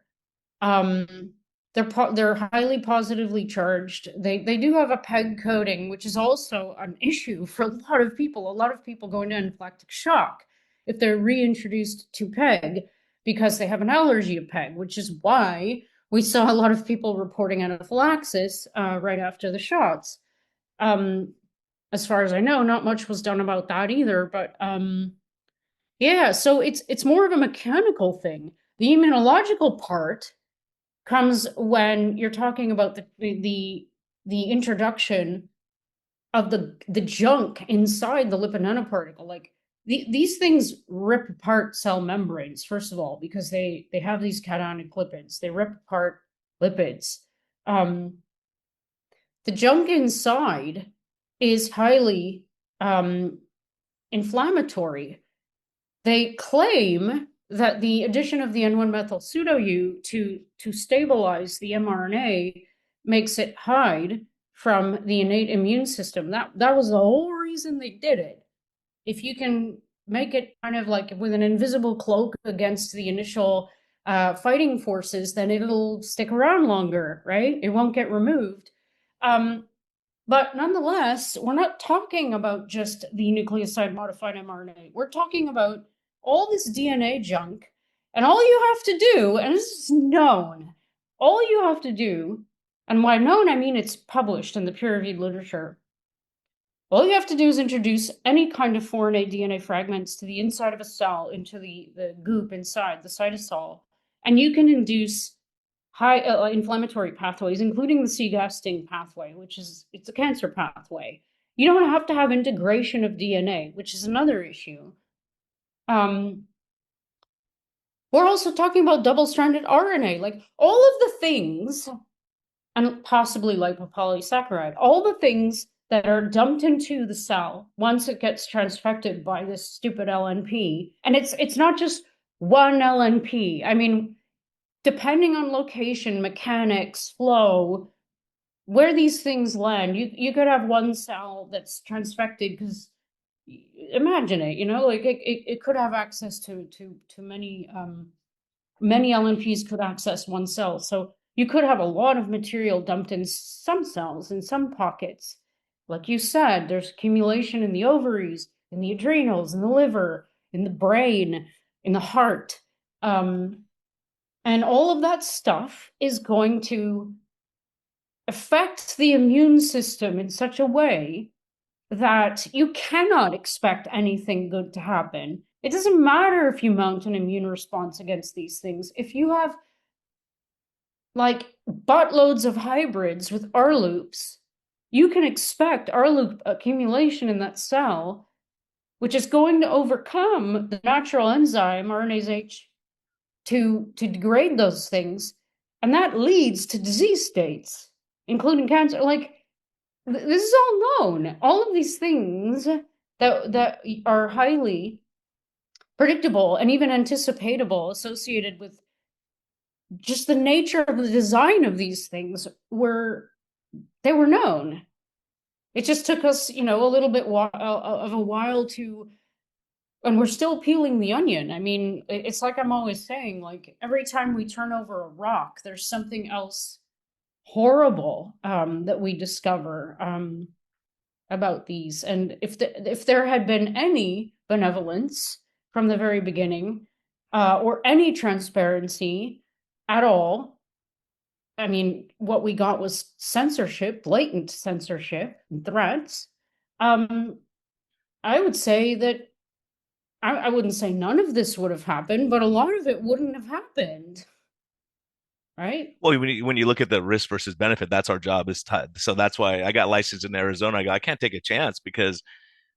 They're highly positively charged. They do have a PEG coating, which is also an issue for a lot of people. A lot of people go into anaphylactic shock if they're reintroduced to PEG because they have an allergy of PEG, which is why we saw a lot of people reporting anaphylaxis right after the shots. As far as I know, not much was done about that either. But yeah, so it's more of a mechanical thing. The immunological part comes when you're talking about the introduction of the junk inside the lipid nanoparticle. Like these things rip apart cell membranes, first of all, because they have these cationic lipids. They rip apart lipids. the junk inside is highly inflammatory. They claim that the addition of the N1-methyl pseudo-U to stabilize the mRNA makes it hide from the innate immune system. That was the whole reason they did it. If you can make it kind of like with an invisible cloak against the initial fighting forces, then it'll stick around longer, right? It won't get removed. But nonetheless, we're not talking about just the nucleoside modified mRNA. We're talking about all this DNA junk. And all you have to do, and this is known, all you have to do, and by known, I mean it's published in the peer reviewed literature. All you have to do is introduce any kind of foreign DNA fragments to the inside of a cell, into the goop inside, the cytosol, and you can induce high inflammatory pathways, including the cGAS-STING pathway, it's a cancer pathway. You don't have to have integration of DNA, which is another issue. We're also talking about double-stranded RNA, like all of the things, and possibly lipopolysaccharide, all the things that are dumped into the cell once it gets transfected by this stupid LNP. And it's not just one LNP. I mean, depending on location, mechanics, flow, where these things land, you could have one cell that's transfected because imagine it, like it could have access to many LNPs could access one cell. So you could have a lot of material dumped in some cells, in some pockets. Like you said, there's accumulation in the ovaries, in the adrenals, in the liver, in the brain, in the heart. And all of that stuff is going to affect the immune system in such a way that you cannot expect anything good to happen. It doesn't matter if you mount an immune response against these things. If you have like buttloads of hybrids with R loops, you can expect R loop accumulation in that cell, which is going to overcome the natural enzyme RNase H to degrade those things, and that leads to disease states, including cancer. Like, this is all known. All of these things that are highly predictable and even anticipatable, associated with just the nature of the design of these things, were known. It just took us, a little bit of a while to. And we're still peeling the onion. I mean, it's like I'm always saying, like every time we turn over a rock, there's something else horrible that we discover about these. And if there had been any benevolence from the very beginning, or any transparency at all, I mean, what we got was censorship, blatant censorship, and threats. I would say that. I wouldn't say none of this would have happened, but a lot of it wouldn't have happened. Right? Well, when you look at the risk versus benefit, that's our job so that's why I got licensed in Arizona. I can't take a chance because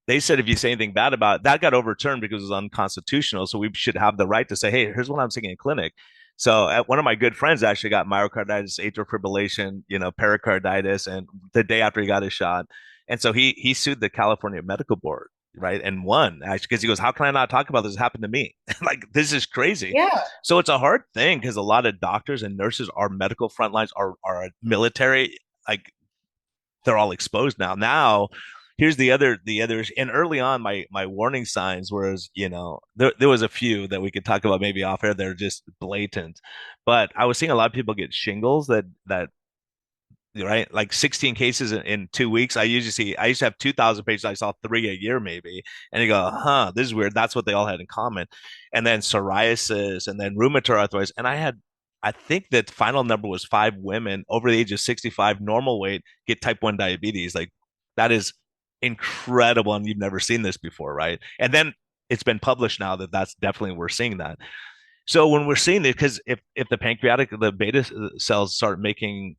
they said if you say anything bad about it, that got overturned because it was unconstitutional. So we should have the right to say, hey, here's what I'm seeing in clinic. So one of my good friends actually got myocarditis, atrial fibrillation, pericarditis, and the day after he got his shot. And so he sued the California Medical Board, right, and won actually because he goes, how can I not talk about this? It happened to me. Like, this is crazy. Yeah. So it's a hard thing because a lot of doctors and nurses are medical front lines, are military, like they're all exposed now. Here's the other, and early on, my warning signs was, there was a few that we could talk about maybe off air. They're just blatant, but I was seeing a lot of people get shingles that right, like 16 cases in 2 weeks. I used to have 2,000 patients. I saw 3 a year maybe, and you go, this is weird. That's what they all had in common. And then psoriasis, and then rheumatoid arthritis, and I think that final number was 5 women over the age of 65, normal weight, get type 1 diabetes. Like, that is incredible, and you've never seen this before, right? And then it's been published now that that's definitely, we're seeing that. So when we're seeing it, because if the beta cells start making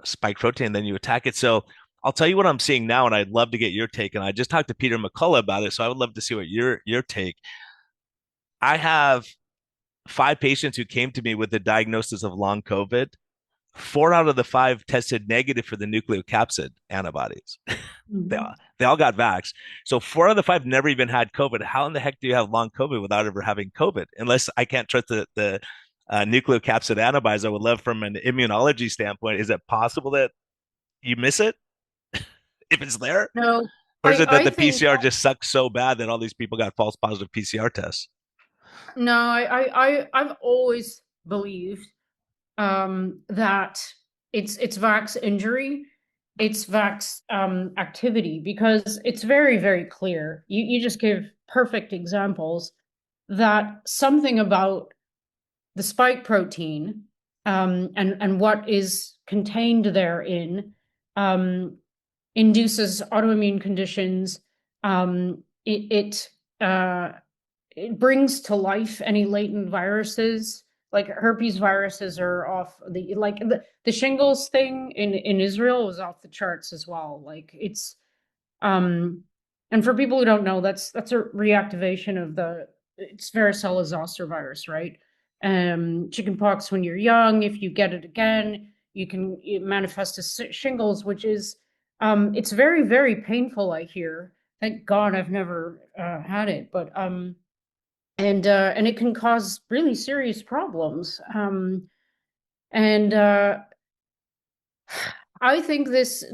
spike protein, then you attack it. So I'll tell you what I'm seeing now, and I'd love to get your take. And I just talked to Peter McCullough about it, so I would love to see what your take. I have 5 patients who came to me with the diagnosis of long COVID, 4 out of the 5 tested negative for the nucleocapsid antibodies. They all got vaxxed. So 4 out of the 5 never even had COVID. How in the heck do you have long COVID without ever having COVID? Unless I can't trust the nucleocapsid antibodies. I would love from an immunology standpoint. Is it possible that you miss it if it's there? No, Or is it that I the think PCR just sucks so bad that all these people got false positive PCR tests? no, I've always believed that it's Vax injury, it's Vax activity, because it's very, very clear. You just give perfect examples that something about the spike protein and what is contained therein um, induces autoimmune conditions. It brings to life any latent viruses. Like herpes viruses are off the shingles thing in Israel was off the charts as well. Like um and for people who don't know, that's a reactivation of it's varicella zoster virus, right? Chickenpox when you're young, if you get it again, it manifest as shingles, which is it's very, very painful, I hear. Thank God I've never had it, but and it can cause really serious problems. And I think this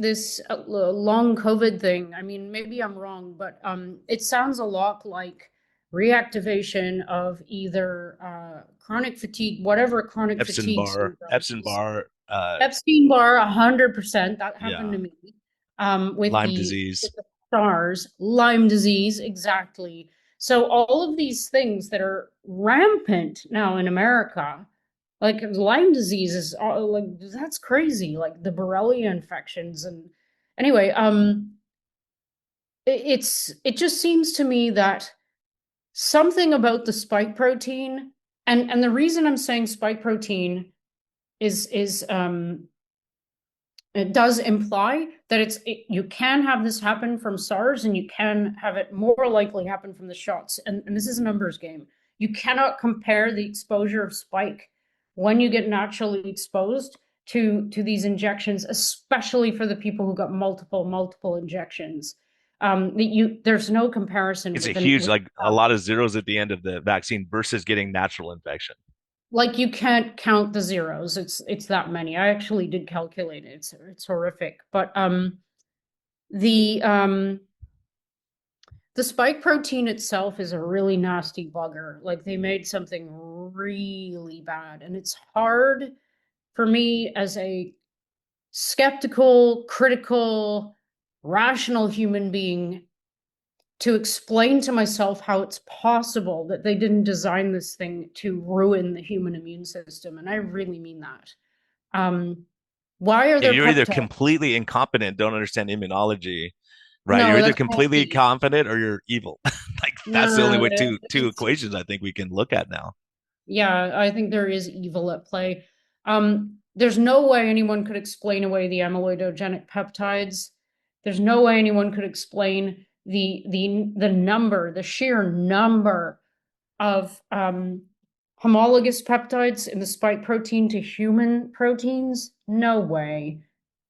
long COVID thing. I mean, maybe I'm wrong, but it sounds a lot like reactivation of either chronic fatigue, whatever chronic fatigue syndrome Epstein is. Barr, Epstein-Barr, 100%. That happened yeah, to me. Lyme With disease. the SARS, Lyme disease, exactly. So all of these things that are rampant now in America, like Lyme disease is like that's crazy. Like the Borrelia infections and anyway, it just seems to me that something about the spike protein and the reason I'm saying spike protein is it does imply that you can have this happen from SARS and you can have it more likely happen from the shots. And this is a numbers game. You cannot compare the exposure of spike when you get naturally exposed to these injections, especially for the people who got multiple injections. There's no comparison It's a with huge, like a lot of zeros at the end of the vaccine versus getting natural infection. like you can't count the zeros. It's that many. I actually did calculate it. It's horrific. But the um the spike protein itself is a really nasty bugger. Like they made something really bad, and it's hard for me as a skeptical, critical, rational human being to explain to myself how it's possible that they didn't design this thing to ruin the human immune system. And I really mean that. Um, why are Yeah, there you're either peptides? completely incompetent, don't understand immunology, right? You're No, either that can't completely be. confident or you're evil. Like that's the only No, way two it's equations I think we can look at now. yeah, I think there is evil at play. There's no way anyone could explain away the amyloidogenic peptides. There's no way anyone could explain the sheer number of homologous peptides in the spike protein to human proteins. No way.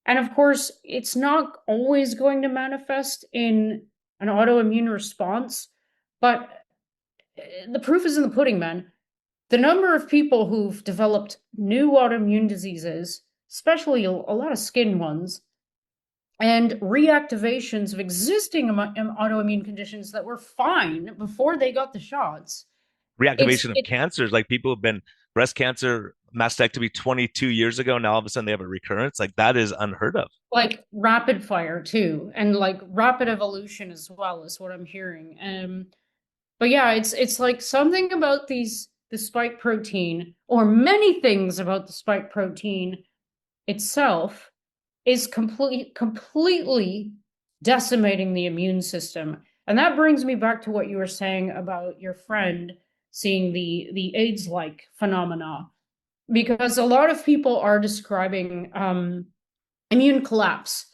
And of course, it's not always going to manifest in an autoimmune response, but the proof is in the pudding, man. The number of people who've developed new autoimmune diseases, especially a lot of skin ones, and reactivations of existing autoimmune conditions that were fine before they got the shots. Reactivation of It's cancers, like people have been breast cancer mastectomy 22 years ago. Now all of a sudden they have a recurrence. Like that is unheard of. like rapid fire too, and like rapid evolution as well is what I'm hearing. But yeah, it's like something about the spike protein, or many things about the spike protein itself, is completely decimating the immune system. And that brings me back to what you were saying about your friend seeing the AIDS like phenomena, because a lot of people are describing immune collapse.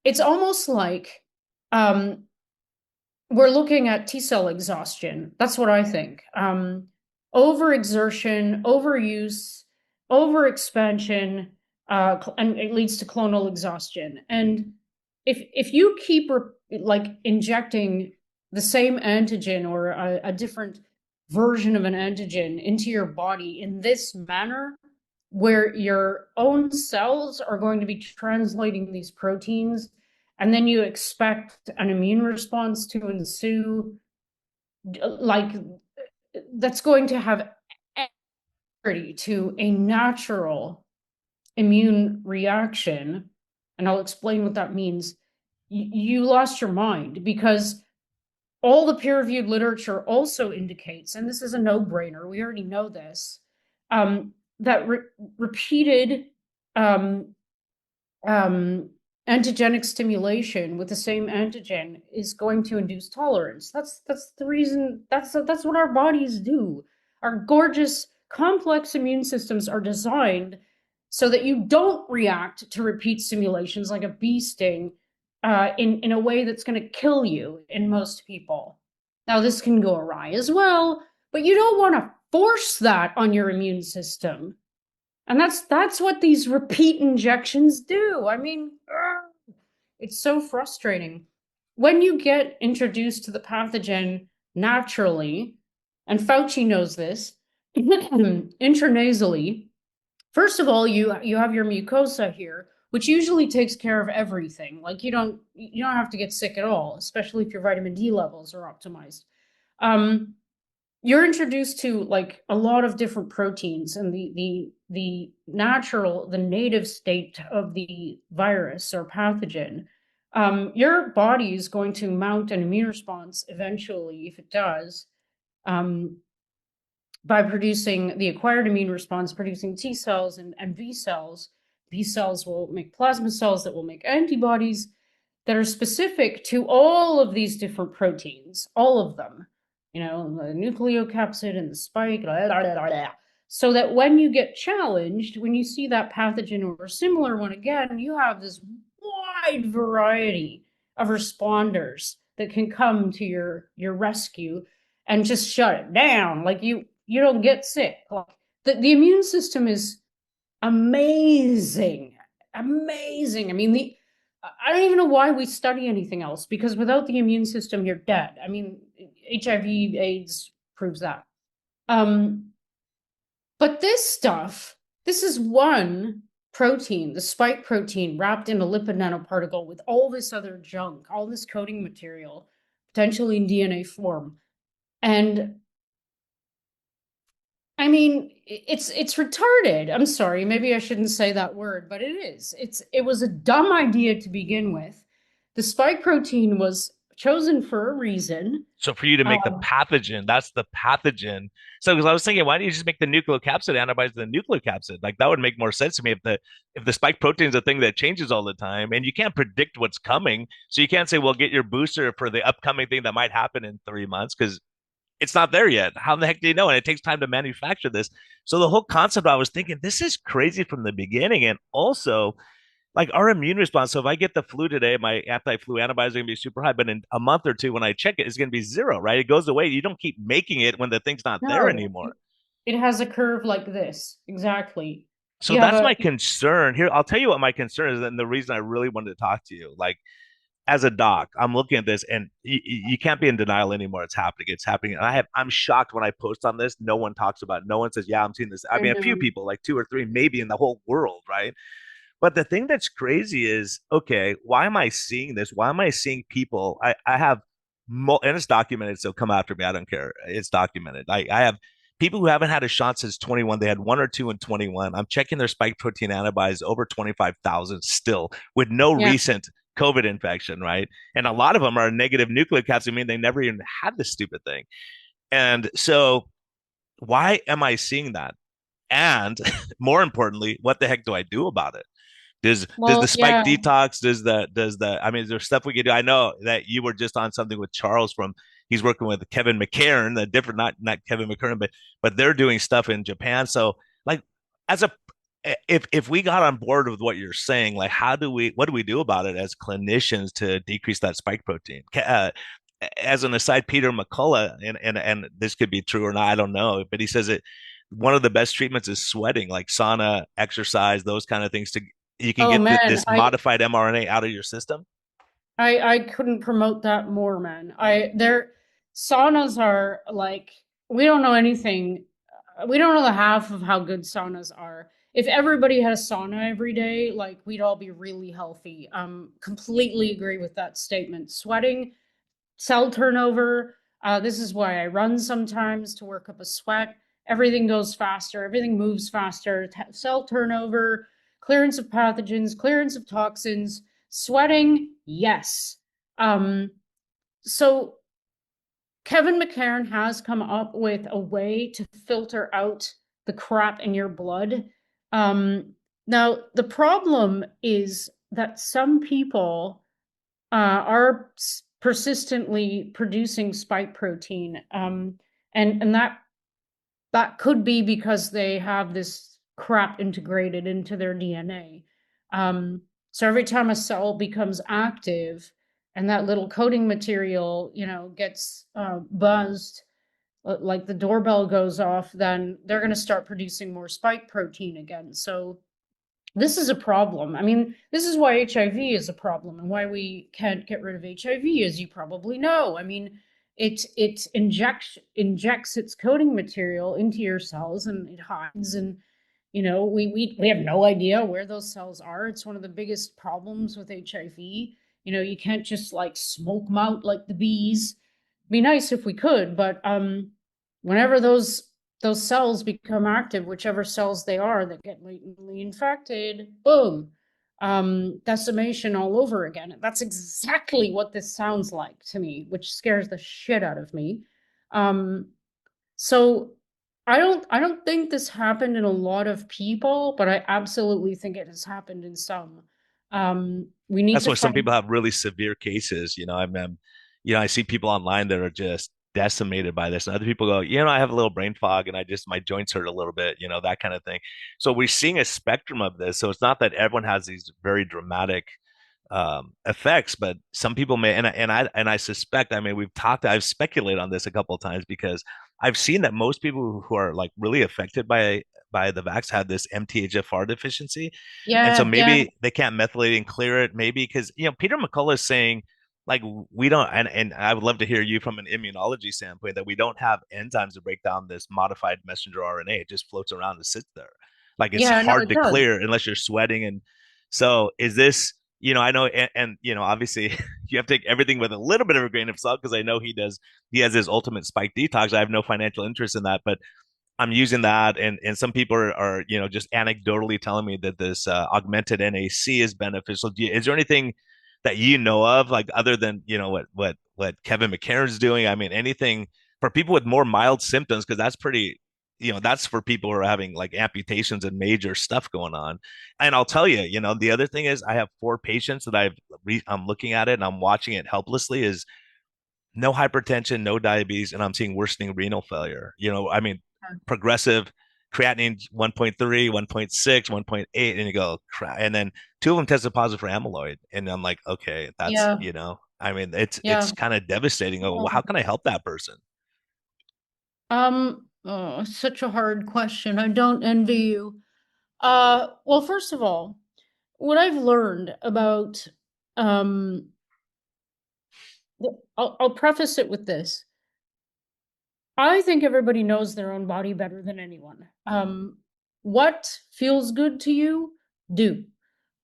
It's almost like um, we're looking at T cell exhaustion. That's what I think. Overexertion, overuse, overexpansion, and it leads to clonal exhaustion. And if you keep like injecting the same antigen or a different version of an antigen into your body in this manner, where your own cells are going to be translating these proteins, and then you expect an immune response to ensue, like that's going to have to a natural immune reaction, and I'll explain what that means, you lost your mind, because all the peer-reviewed literature also indicates, and this is a no-brainer, we already know this, that repeated um, antigenic stimulation with the same antigen is going to induce tolerance. That's the reason. That's what our bodies do. Our gorgeous, complex immune systems are designed so that you don't react to repeat stimulations like a bee sting in a way that's going to kill you in most people. Now, this can go awry as well, but you don't want to force that on your immune system. And that's what these repeat injections do. I mean, it's so frustrating. When you get introduced to the pathogen naturally, and Fauci knows this, intranasally, first of all, you have your mucosa here, which usually takes care of everything. Like you don't have to get sick at all, especially if your vitamin D levels are optimized. You're introduced to like a lot of different proteins, and the natural, the native state of the virus or pathogen. Your body is going to mount an immune response eventually, if it does, by producing the acquired immune response, producing T cells and B cells. B cells will make plasma cells that will make antibodies that are specific to all of these different proteins, all of them, the nucleocapsid and the spike, so that when you get challenged, when you see that pathogen or a similar one again, you have this wide variety of responders that can come to your rescue and just shut it down. Like you don't get sick. Like the immune system is amazing. Amazing. I mean, I don't even know why we study anything else, because without the immune system, you're dead. I mean, HIV, AIDS proves that. But this stuff, this is one protein, the spike protein, wrapped in a lipid nanoparticle with all this other junk, all this coding material, potentially in DNA form. And I mean, it's retarded. I'm sorry, maybe I shouldn't say that word, but it is. It was a dumb idea to begin with. The spike protein was chosen for a reason. So for you to make the pathogen, that's the pathogen. So because I was thinking, why don't you just make the nucleocapsid antibodies to the nucleocapsid? Like that would make more sense to me if the spike protein is a thing that changes all the time and you can't predict what's coming. So you can't say, well, get your booster for the upcoming thing that might happen in 3 months because it's not there yet. How the heck do you know? And it takes time to manufacture this. So the whole concept, I was thinking, this is crazy from the beginning. And also, like our immune response. So if I get the flu today, my anti-flu antibodies are going to be super high, but in a month or two, when I check it, it's going to be zero, right? It goes away. You don't keep making it when the thing's not there anymore. It has a curve like this. Exactly. So that's my concern here. I'll tell you what my concern is, and the reason I really wanted to talk to you. Like, as a doc, I'm looking at this, and you can't be in denial anymore. It's happening. It's happening. And I'm shocked when I post on this. No one talks about it. No one says, yeah, I'm seeing this. I mean, a few people, like 2 or 3, maybe in the whole world, right? But the thing that's crazy is, okay, why am I seeing this? Why am I seeing people? I have, and it's documented, so come after me. I don't care. It's documented. I have people who haven't had a shot since 21. They had 1 or 2 in 21. I'm checking their spike protein antibodies over 25,000 still with no recent COVID infection, right? And a lot of them are negative nucleocapsid. I mean, they never even had this stupid thing. And so why am I seeing that? And more importantly, what the heck do I do about it? Does the spike detox, does the I mean, there's stuff we can do. I know that you were just on something with Charles he's working with Kevin McCairn, a different, not Kevin McCairn, but they're doing stuff in Japan. So like if we got on board with what you're saying, like what do we do about it as clinicians to decrease that spike protein? As an aside, Peter McCullough, and this could be true or not, I don't know, but he says one of the best treatments is sweating, like sauna, exercise, those kind of things to you can Oh get man, this modified mRNA out of your system. I couldn't promote that more, man. Their saunas are like, we don't know anything. We don't know the half of how good saunas are. If everybody had a sauna every day, like we'd all be really healthy. Completely agree with that statement. Sweating, cell turnover. This is why I run sometimes to work up a sweat. Everything goes faster, everything moves faster. Cell turnover, clearance of pathogens, clearance of toxins, sweating, yes. So Kevin McCairn has come up with a way to filter out the crap in your blood. Now, the problem is that some people are persistently producing spike protein, and that could be because they have this crap integrated into their DNA. So every time a cell becomes active and that little coding material, gets buzzed, like the doorbell goes off, then they're going to start producing more spike protein again. So this is a problem. I mean, this is why HIV is a problem and why we can't get rid of HIV, as you probably know. I mean, it injects its coding material into your cells and it hides, and we have no idea where those cells are. It's one of the biggest problems with HIV. You can't just like smoke them out like the bees. It'd be nice if we could, but whenever those cells become active, whichever cells they are that get latently infected, boom, decimation all over again. That's exactly what this sounds like to me, which scares the shit out of me. So I don't think this happened in a lot of people, but I absolutely think it has happened in some. We need That's to why some find. people have really severe cases. I see people online that are just decimated by this, and other people go, I have a little brain fog, and my joints hurt a little bit, that kind of thing. So we're seeing a spectrum of this. So it's not that everyone has these very dramatic effects, but some people may, and I suspect, I mean, I've speculated on this a couple of times because I've seen that most people who are like really affected by the vax have this MTHFR deficiency, and so Yeah, yeah, maybe they can't methylate and clear it. Maybe because Peter McCullough is saying like we don't, and I would love to hear you from an immunology standpoint that we don't have enzymes to break down this modified messenger RNA. It just floats around and sits there, like it's yeah. No, hard it to does. clear unless you're sweating. And so is this? I know, and obviously you have to take everything with a little bit of a grain of salt because I know he has his ultimate spike detox. I have no financial interest in that, but I'm using that, and some people are just anecdotally telling me that this augmented NAC is beneficial. Is there anything that you know of, like other than what Kevin McCarron's doing? I mean, anything for people with more mild symptoms, because that's pretty. That's for people who are having like amputations and major stuff going on. And I'll tell you, the other thing is I have 4 patients that I'm looking at it and I'm watching it helplessly. Is no hypertension, no diabetes, and I'm seeing worsening renal failure. I mean, progressive creatinine 1.3, 1.6, 1.8, and you go, and then 2 of them tested positive for amyloid. And I'm like, okay, that's, Yeah, I mean, it's yeah. kind of devastating. Oh, well, Well, how can I help that person? oh, such a hard question. I don't envy you. Well, first of all, what I've learned about, um, I'll preface it with this. I think everybody knows their own body better than anyone. What feels good to you, do.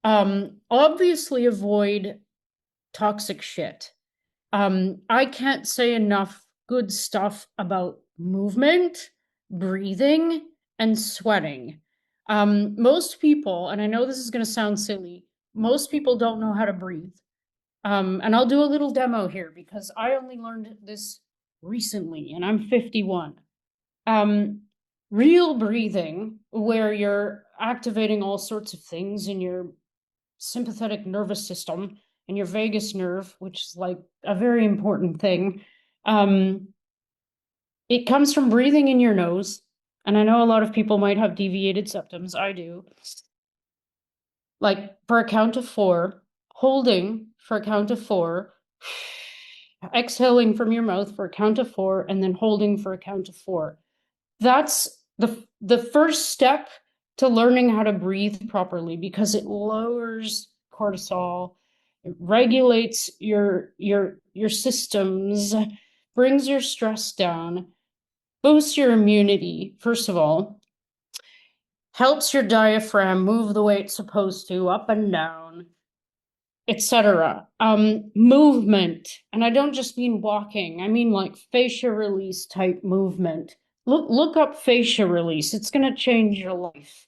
Obviously avoid toxic shit. I can't say enough good stuff about movement, breathing, and sweating. Most people, and I know this is going to sound silly, most people don't know how to breathe. And I'll do a little demo here because I only learned this recently and I'm 51. Um, Real breathing, where you're activating all sorts of things in your sympathetic nervous system and your vagus nerve, which is like a very important thing. Um, it comes from breathing in your nose. And I know a lot of people might have deviated septums. I do. Like for a count of four, holding for a count of four, exhaling from your mouth for a count of four, and then holding for a count of four. That's the first step to learning how to breathe properly, because it lowers cortisol, it regulates your systems, brings your stress down, boosts your immunity, first of all, helps your diaphragm move the way it's supposed to, up and down, etc. Movement, and I don't just mean walking, I mean like fascia release type movement. Look up fascia release. It's going to change your life.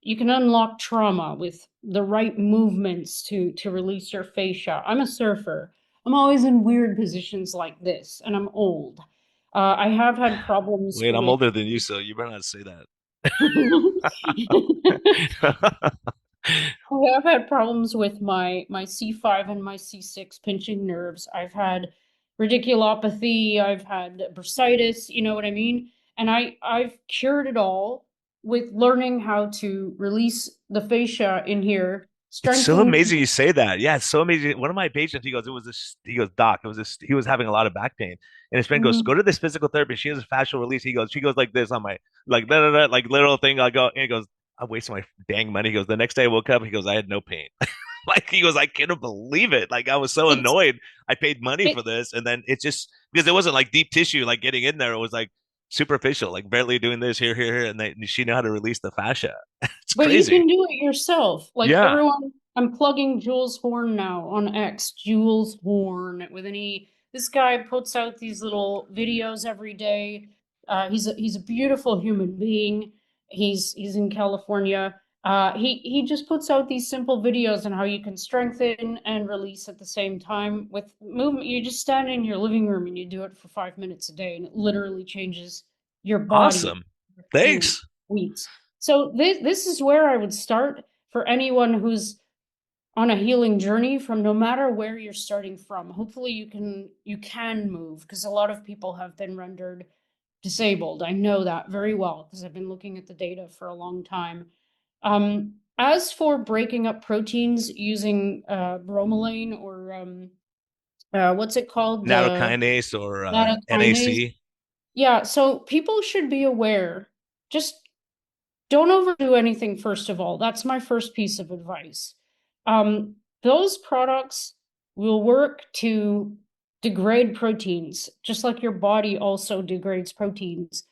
You can unlock trauma with the right movements to release your fascia. I'm a surfer. I'm always in weird positions like this, and I'm old. I have had problems Wait, I'm with older than you, so you better not say that. I have had problems with my C5 and my C6 pinching nerves. I've had radiculopathy, I've had bursitis, you know what I mean? And I've cured it all with learning how to release the fascia in here, It's so strengthen. amazing you say that. Yeah, it's so amazing. One of my patients, he goes, it was this, he goes, doc, it was this, he was having a lot of back pain. And his friend goes, go Mhm. to this physical therapist. She has a fascial release. He goes, she goes like this on my, like, da, da, da, like little thing. I go, and he goes, I'm wasting my dang money. He goes, the next day I woke up, he goes, I had no pain. Like, he goes, I couldn't believe it. Like, I was so It's annoyed. I paid money it for this. And then it's just because it wasn't like deep tissue, like getting in there. It was like superficial, like barely doing this here, here, here. And she knew how to release the fascia. It's But you crazy. can do it yourself. Like Yeah. everyone, I'm plugging Jules Horn now on X, Jules Horn with an E. This guy puts out these little videos every day. He's a beautiful human being. He's in California. He just puts out these simple videos on how you can strengthen and release at the same time with movement. You just stand in your living room and you do it for 5 minutes a day, and it literally changes your body Awesome. in a few Thanks. weeks. So this is where I would start for anyone who's on a healing journey, from no matter where you're starting from. Hopefully you can move, because a lot of people have been rendered disabled. I know that very well because I've been looking at the data for a long time. As for breaking up proteins using bromelain or what's it called? Nattokinase or Nattokinase. NAC. Yeah, so people should be aware. Just don't overdo anything, first of all. That's my first piece of advice. Those products will work to degrade proteins, just like your body also degrades proteins.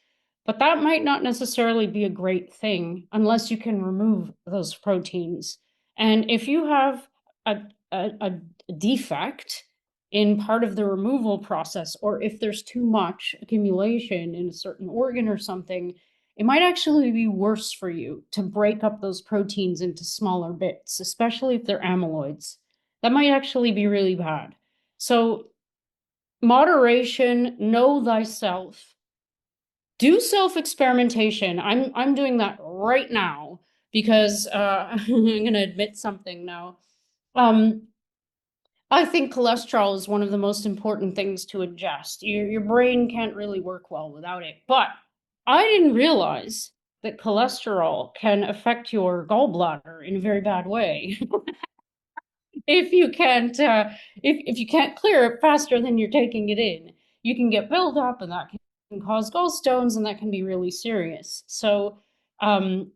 But that might not necessarily be a great thing unless you can remove those proteins. And if you have a, a defect in part of the removal process, or if there's too much accumulation in a certain organ or something, it might actually be worse for you to break up those proteins into smaller bits, especially if they're amyloids. That might actually be really bad. So, moderation, know thyself, do self experimentation. I'm doing that right now because I'm going to admit something now. Um, I think cholesterol is one of the most important things to ingest. Your brain can't really work well without it. But I didn't realize that cholesterol can affect your gallbladder in a very bad way. If you can't if you can't clear it faster than you're taking it in, you can get built up, and that can cause gallstones, and that can be really serious. So I'm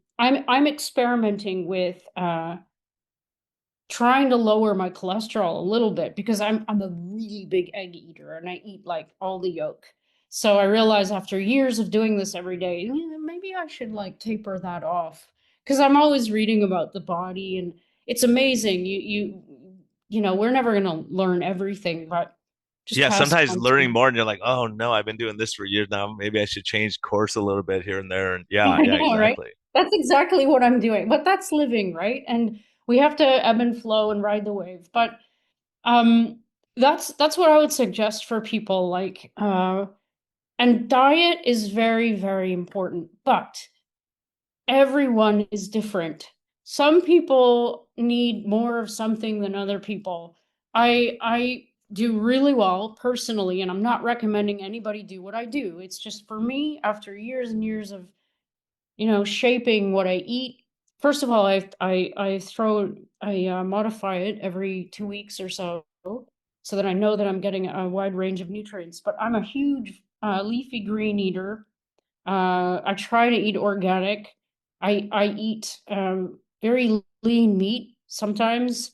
experimenting with trying to lower my cholesterol a little bit, because I'm a really big egg eater and I eat like all the yolk. So I realize after years of doing this every day, maybe I should like taper that off, because I'm always reading about the body, and it's amazing. You know, we're never going to learn everything, but just Yeah, pass it sometimes on learning to. more and you're like, oh no, I've been doing this for years now. Maybe I should change course a little bit here and there. And yeah, I yeah, know, right? exactly. That's exactly what I'm doing. But that's living, right? And we have to ebb and flow and ride the wave. But Um, that's what I would suggest for people, like and diet is very, very important, but everyone is different. Some people need more of something than other people. I do really well personally, and I'm not recommending anybody do what I do. It's just for me, after years and years of, shaping what I eat. First of all, I modify it every 2 weeks or so that I know that I'm getting a wide range of nutrients. But I'm a huge leafy green eater. I try to eat organic. I eat very lean meat. Sometimes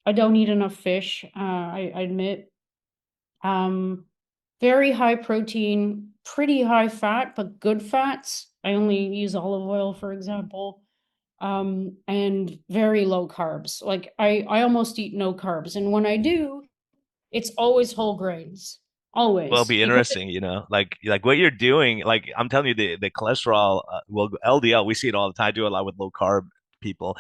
I don't eat enough fish. I admit. Um, Very high protein, pretty high fat, but good fats. I only use olive oil, for example. And very low carbs. Like I almost eat no carbs, and when I do, it's always whole grains. Well, it'll Always, be because interesting, like what you're doing. Like I'm telling you, the cholesterol, well, LDL, we see it all the time. I do a lot with low carb people,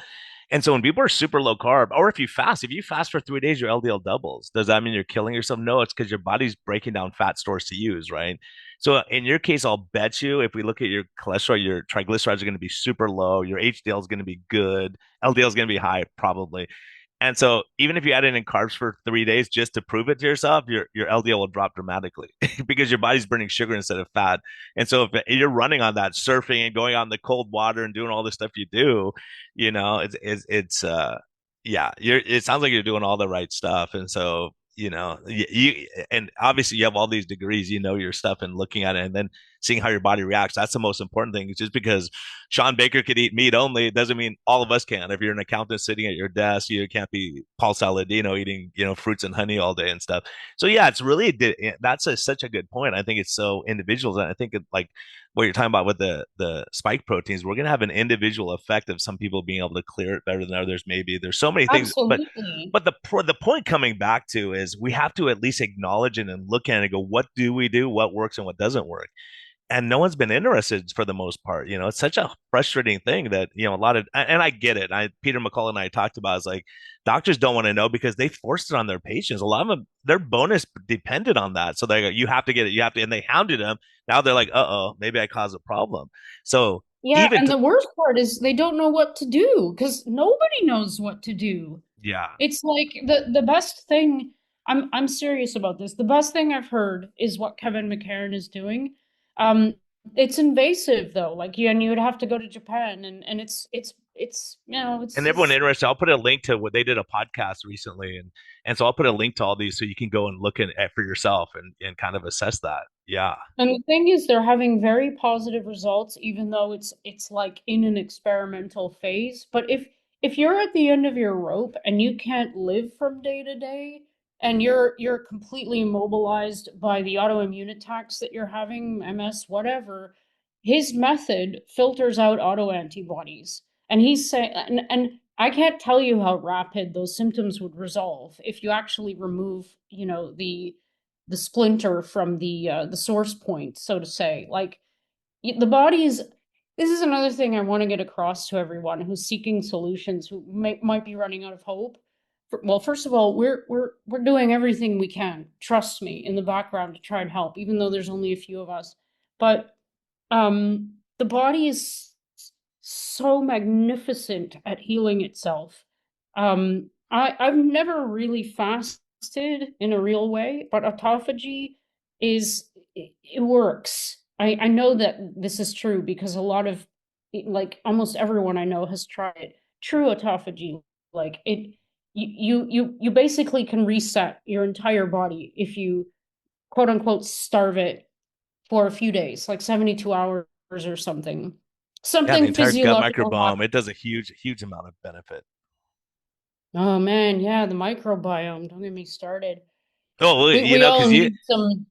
and so when people are super low carb, or if you fast for 3 days, your LDL doubles. Does that mean you're killing yourself? No, it's because your body's breaking down fat stores to use, right? So in your case, I'll bet you if we look at your cholesterol, your triglycerides are going to be super low, your HDL is going to be good, LDL is going to be high, probably. And so even if you add in carbs for 3 days just to prove it to yourself, your LDL will drop dramatically because your body's burning sugar instead of fat. And so if you're running on that, surfing and going out in the cold water and doing all the stuff you do, it's yeah, it sounds like you're doing all the right stuff. And so, and obviously you have all these degrees, your stuff and looking at it and then seeing how your body reacts. That's the most important thing. Just because Sean Baker could eat meat only, it doesn't mean all of us can. If you're an accountant sitting at your desk, you can't be Paul Saladino eating, fruits and honey all day and stuff. So yeah, it's really that's such a good point. I think it's so individual, and I think like what you're talking about with the spike proteins, we're gonna have an individual effect of some people being able to clear it better than others. Maybe there's so many things, but absolutely. but the point coming back to is we have to at least acknowledge it and look at it and go, what do we do, what works and what doesn't work, and no one's been interested for the most part. It's such a frustrating thing that, a lot of, and I get it. Peter McCullough and I talked about is like doctors don't want to know because they forced it on their patients. A lot of them, their bonus depended on that. So they go, you have to get it, you have to, and they hounded them. Now they're like, uh-oh, maybe I caused a problem. So Yeah, even and to, the worst part is they don't know what to do because nobody knows what to do. yeah. It's like the best thing. I'm serious about this. The best thing I've heard is what Kevin McCarran is doing. Um, it's invasive though. Like you would have to go to Japan, and it's And everyone interested, I'll put a link to what they did a podcast recently, and so I'll put a link to all these so you can go and look at for yourself and kind of assess that. Yeah. And the thing is, they're having very positive results, even though it's like in an experimental phase. But if you're at the end of your rope and you can't live from day to day, and you're completely immobilized by the autoimmune attacks that you're having, MS, whatever, his method filters out autoantibodies. And he's saying, and I can't tell you how rapid those symptoms would resolve if you actually remove, the splinter from the source point, so to say. Like the body is. This is another thing I want to get across to everyone who's seeking solutions, who might be running out of hope. Well, first of all, we're doing everything we can. Trust me, in the background to try and help, even though there's only a few of us. But the body is so magnificent at healing itself. I've never really fasted in a real way, but autophagy it works. I know that this is true because a lot of, like almost everyone I know has tried it. True autophagy, like it, you basically can reset your entire body if you quote unquote starve it for a few days, like 72 hours or something. Yeah, the Something entire gut physiological microbiome, happens. it does a huge amount of benefit. Oh man, yeah, the microbiome. Don't get me started. Oh, well, We all because need some.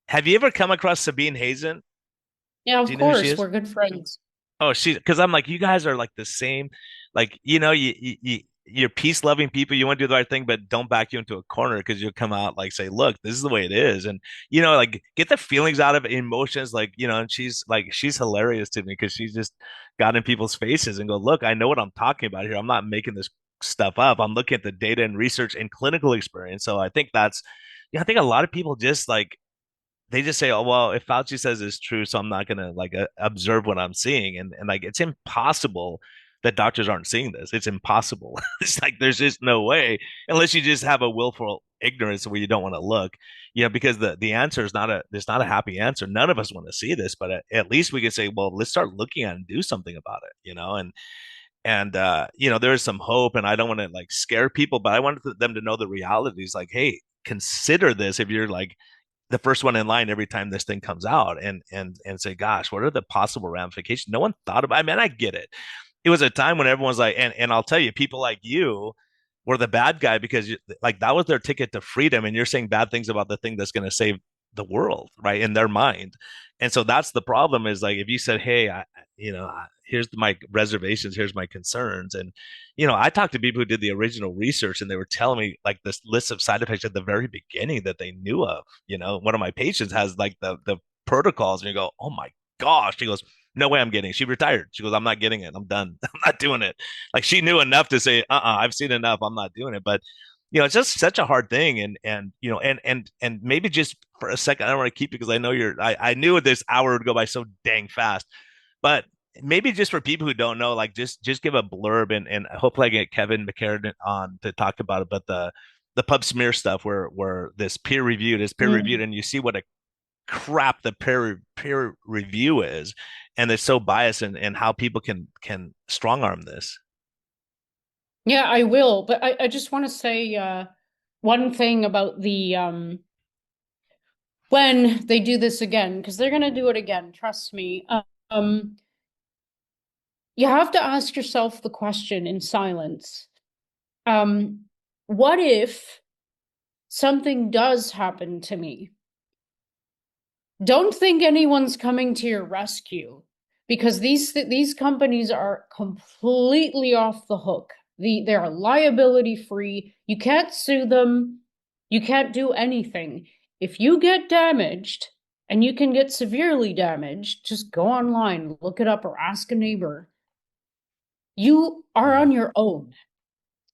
have you ever come across Sabine Hazen? Yeah, Do of you know who she course, is? we're good friends. Oh, because I'm like, you guys are like the same, like, you're peace loving people. You want to do the right thing, but don't back you into a corner because you'll come out like say, look, this is the way it is. And, like get the feelings out of it, emotions, like, and she's hilarious to me because she's just got in people's faces and go, look, I know what I'm talking about here. I'm not making this stuff up. I'm looking at the data and research and clinical experience. So I think yeah, I think a lot of people just like, they just say, "Oh well, if Fauci says it's true, so I'm not gonna like observe what I'm seeing," and like it's impossible that doctors aren't seeing this. It's impossible. It's like there's just no way unless you just have a willful ignorance where you don't want to look, because the answer is not a there's not a happy answer. None of us want to see this, but at least we can say, well, let's start looking at it and do something about it, and there is some hope, and I don't want to like scare people, but I wanted them to know the realities. Like, hey, consider this if you're like the first one in line every time this thing comes out, and say, gosh, what are the possible ramifications? No one thought about. I mean, I get it. It was a time when everyone's like, and I'll tell you, people like you were the bad guy because like that was their ticket to freedom, and you're saying bad things about the thing that's going to save the world, right? In their mind. And so that's the problem is like if you said, hey, here's my reservations, here's my concerns. And I talked to people who did the original research, and they were telling me like this list of side effects at the very beginning that they knew of. One of my patients has like the protocols, and you go, oh my gosh. She goes, no way I'm getting it. She retired. She goes, I'm not getting it. I'm done. I'm not doing it. Like she knew enough to say, I've seen enough. I'm not doing it. But it's just such a hard thing. And maybe just for a second, I don't want to keep you because I know I knew this hour would go by so dang fast. But maybe just for people who don't know, like just give a blurb, and hopefully I get Kevin McCarran on to talk about it. But the pub smear stuff where this peer reviewed is peer reviewed, and you see what a crap the peer review is, and it's so biased, and how people can strong arm this. Yeah, I will. But I just want to say one thing about the when they do this again, because they're going to do it again, trust me. You have to ask yourself the question in silence. What if something does happen to me? Don't think anyone's coming to your rescue, because these companies are completely off the hook. They are liability free. You can't sue them. You can't do anything. If you get damaged, and you can get severely damaged, just go online, look it up, or ask a neighbor. You are on your own.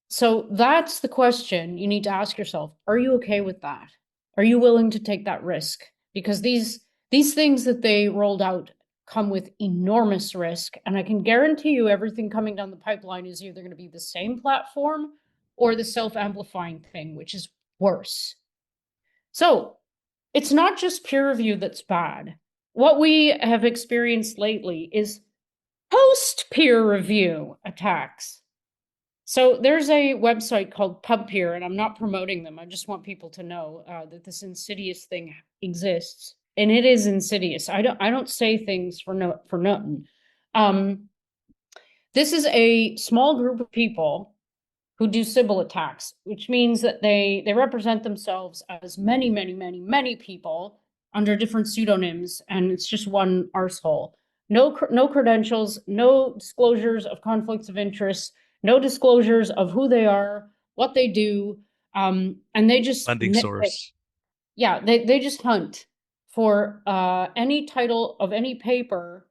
So that's the question you need to ask yourself. Are you okay with that? Are you willing to take that risk? Because these things that they rolled out come with enormous risk. And I can guarantee you everything coming down the pipeline is either going to be the same platform or the self-amplifying thing, which is worse. So it's not just peer review that's bad. What we have experienced lately is post peer review attacks. So there's a website called PubPeer, and I'm not promoting them. I just want people to know that this insidious thing exists, and it is insidious. I don't say things for nothing. This is a small group of people who do Sybil attacks, which means that they represent themselves as many people under different pseudonyms, and it's just one arsehole. No credentials, no disclosures of conflicts of interest, no disclosures of who they are, what they do, and they just Funding source. Yeah, they just hunt for any title of any paper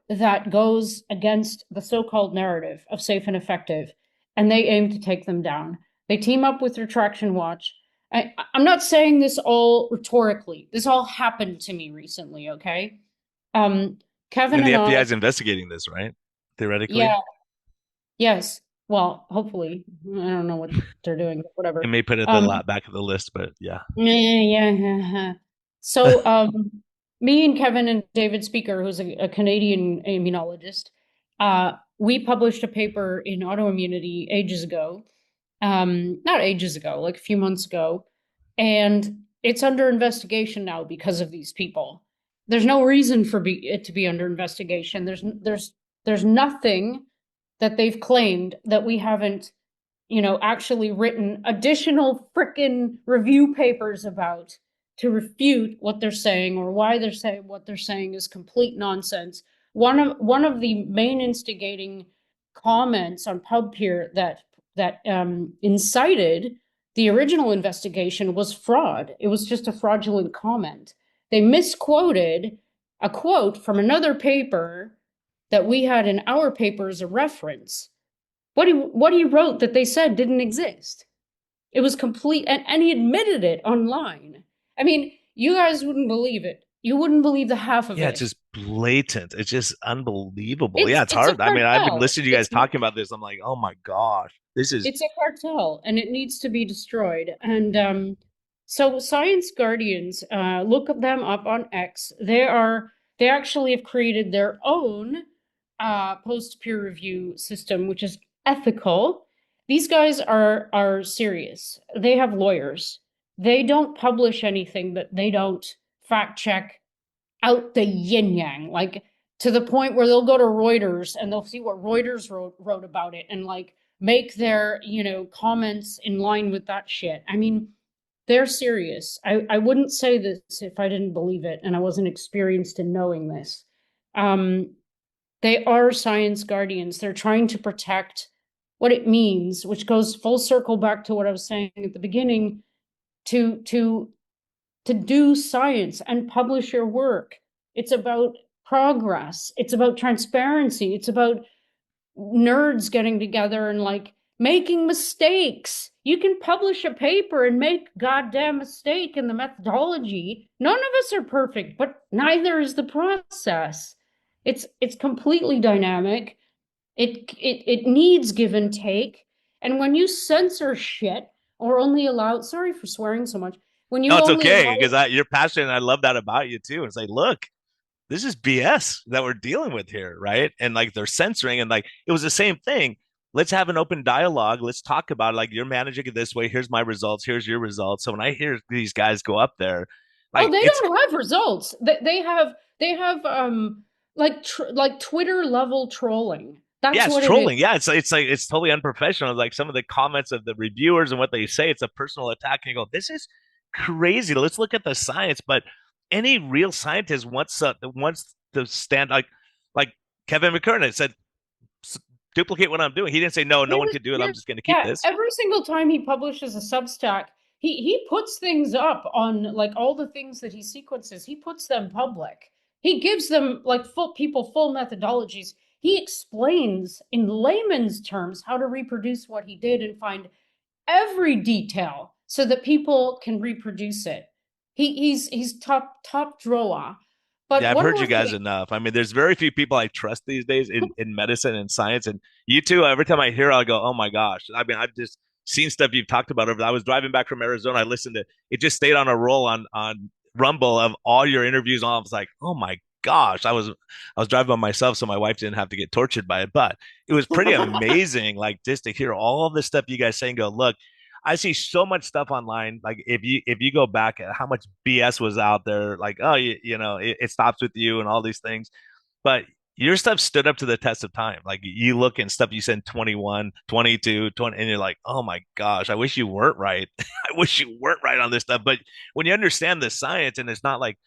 that goes against the so-called narrative of safe and effective, and they aim to take them down. They team up with Retraction Watch. I'm not saying this all rhetorically. This all happened to me recently, okay? Kevin And the and FBI I, is investigating this, right? Theoretically. yeah, yes. Well, hopefully. I don't know what they're doing, but It whatever. may put it at the back of the list, but yeah. Yeah. So, me and Kevin and David Speaker, who's a Canadian immunologist, we published a paper in Autoimmunity ages ago. Not ages ago, like a few months ago, and it's under investigation now because of these people. There's no reason for it to be under investigation. There's nothing that they've claimed that we haven't, actually written additional frickin' review papers about to refute what they're saying, or why they're saying what they're saying is complete nonsense. One of the main instigating comments on PubPeer that incited the original investigation was fraud. It was just a fraudulent comment. They misquoted a quote from another paper that we had in our paper as a reference. What he wrote that they said didn't exist. It was complete, and he admitted it online. I mean, you guys wouldn't believe it. You wouldn't believe the half of Yeah, it. it's just blatant. It's just unbelievable. It's It's hard. I mean, I've been cartel. listening to you guys talking about this. I'm like, oh my gosh, this is It's a cartel, and it needs to be destroyed. And so Science Guardians, look them up on X. They actually have created their own post peer review system, which is ethical. These guys are serious. They have lawyers. they don't publish anything that they don't fact check out the yin yang, like to the point where they'll go to Reuters and they'll see what Reuters wrote about it and like make their, comments in line with that shit. I mean, they're serious. I wouldn't say this if I didn't believe it and I wasn't experienced in knowing this. They are science guardians. They're trying to protect what it means, which goes full circle back to what I was saying at the beginning, to do science and publish your work. It's about progress. It's about transparency. It's about nerds getting together and like making mistakes. You can publish a paper and make goddamn mistake in the methodology. None of us are perfect, but neither is the process. It's completely dynamic. It needs give and take. And when you censor shit or only allow, sorry for swearing so much, when you No, it's only okay allow, because you're passionate. And I love that about you too. It's like, look, this is BS that we're dealing with here, right? And like they're censoring, and like it was the same thing. Let's have an open dialogue. Let's talk about it. Like you're managing it this way. Here's my results. Here's your results. So when I hear these guys go up there, oh, like they it's don't have results. They have like Twitter level trolling. yeah, That's it's what it is. trolling. Yeah, it's like it's totally unprofessional. Like some of the comments of the reviewers and what they say, it's a personal attack. And you go, this is crazy. Let's look at the science. But any real scientist wants to stand like Kevin McKernan said, duplicate what I'm doing. He didn't say no one could do it. I'm just going to keep Yeah, this. every single time he publishes a Substack, he puts things up on like all the things that he sequences. He puts them public. He gives them like full methodologies. He explains in layman's terms how to reproduce what he did and find every detail so that people can reproduce it. He's top drawer. But Yeah, I've one heard more you guys thing. enough. I mean, there's very few people I trust these days in medicine and science. And you too, every time I hear, I'll go, oh my gosh. I mean, I've just seen stuff you've talked about over. I was driving back from Arizona. I listened to it, just stayed on a roll on Rumble of all your interviews. I was like, oh my gosh. I was driving by myself, so my wife didn't have to get tortured by it. But it was pretty amazing, like just to hear all of the stuff you guys saying, go, look, I see so much stuff online. Like if you go back at how much BS was out there, like oh it stops with you and all these things, but your stuff stood up to the test of time. Like you look and stuff you said 21, 22, 20, and you're like, oh my gosh, I wish you weren't right. I wish you weren't right on this stuff. But when you understand the science and it's not like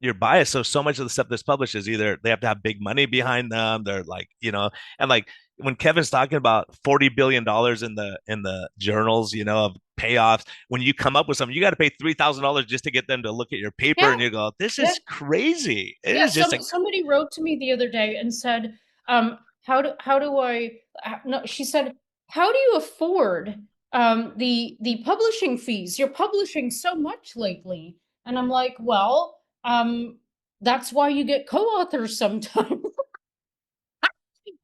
you're biased, so much of the stuff that's published is either they have to have big money behind them. They're like, and like when Kevin's talking about $40 billion in the journals, of payoffs, when you come up with something, you got to pay $3,000 just to get them to look at your paper, Yeah, and you go, "This yeah. is crazy." It Yeah, is just somebody wrote to me the other day and said, how do I no, she said, how do you afford the publishing fees? You're publishing so much lately. And I'm like, well, that's why you get co-authors sometimes.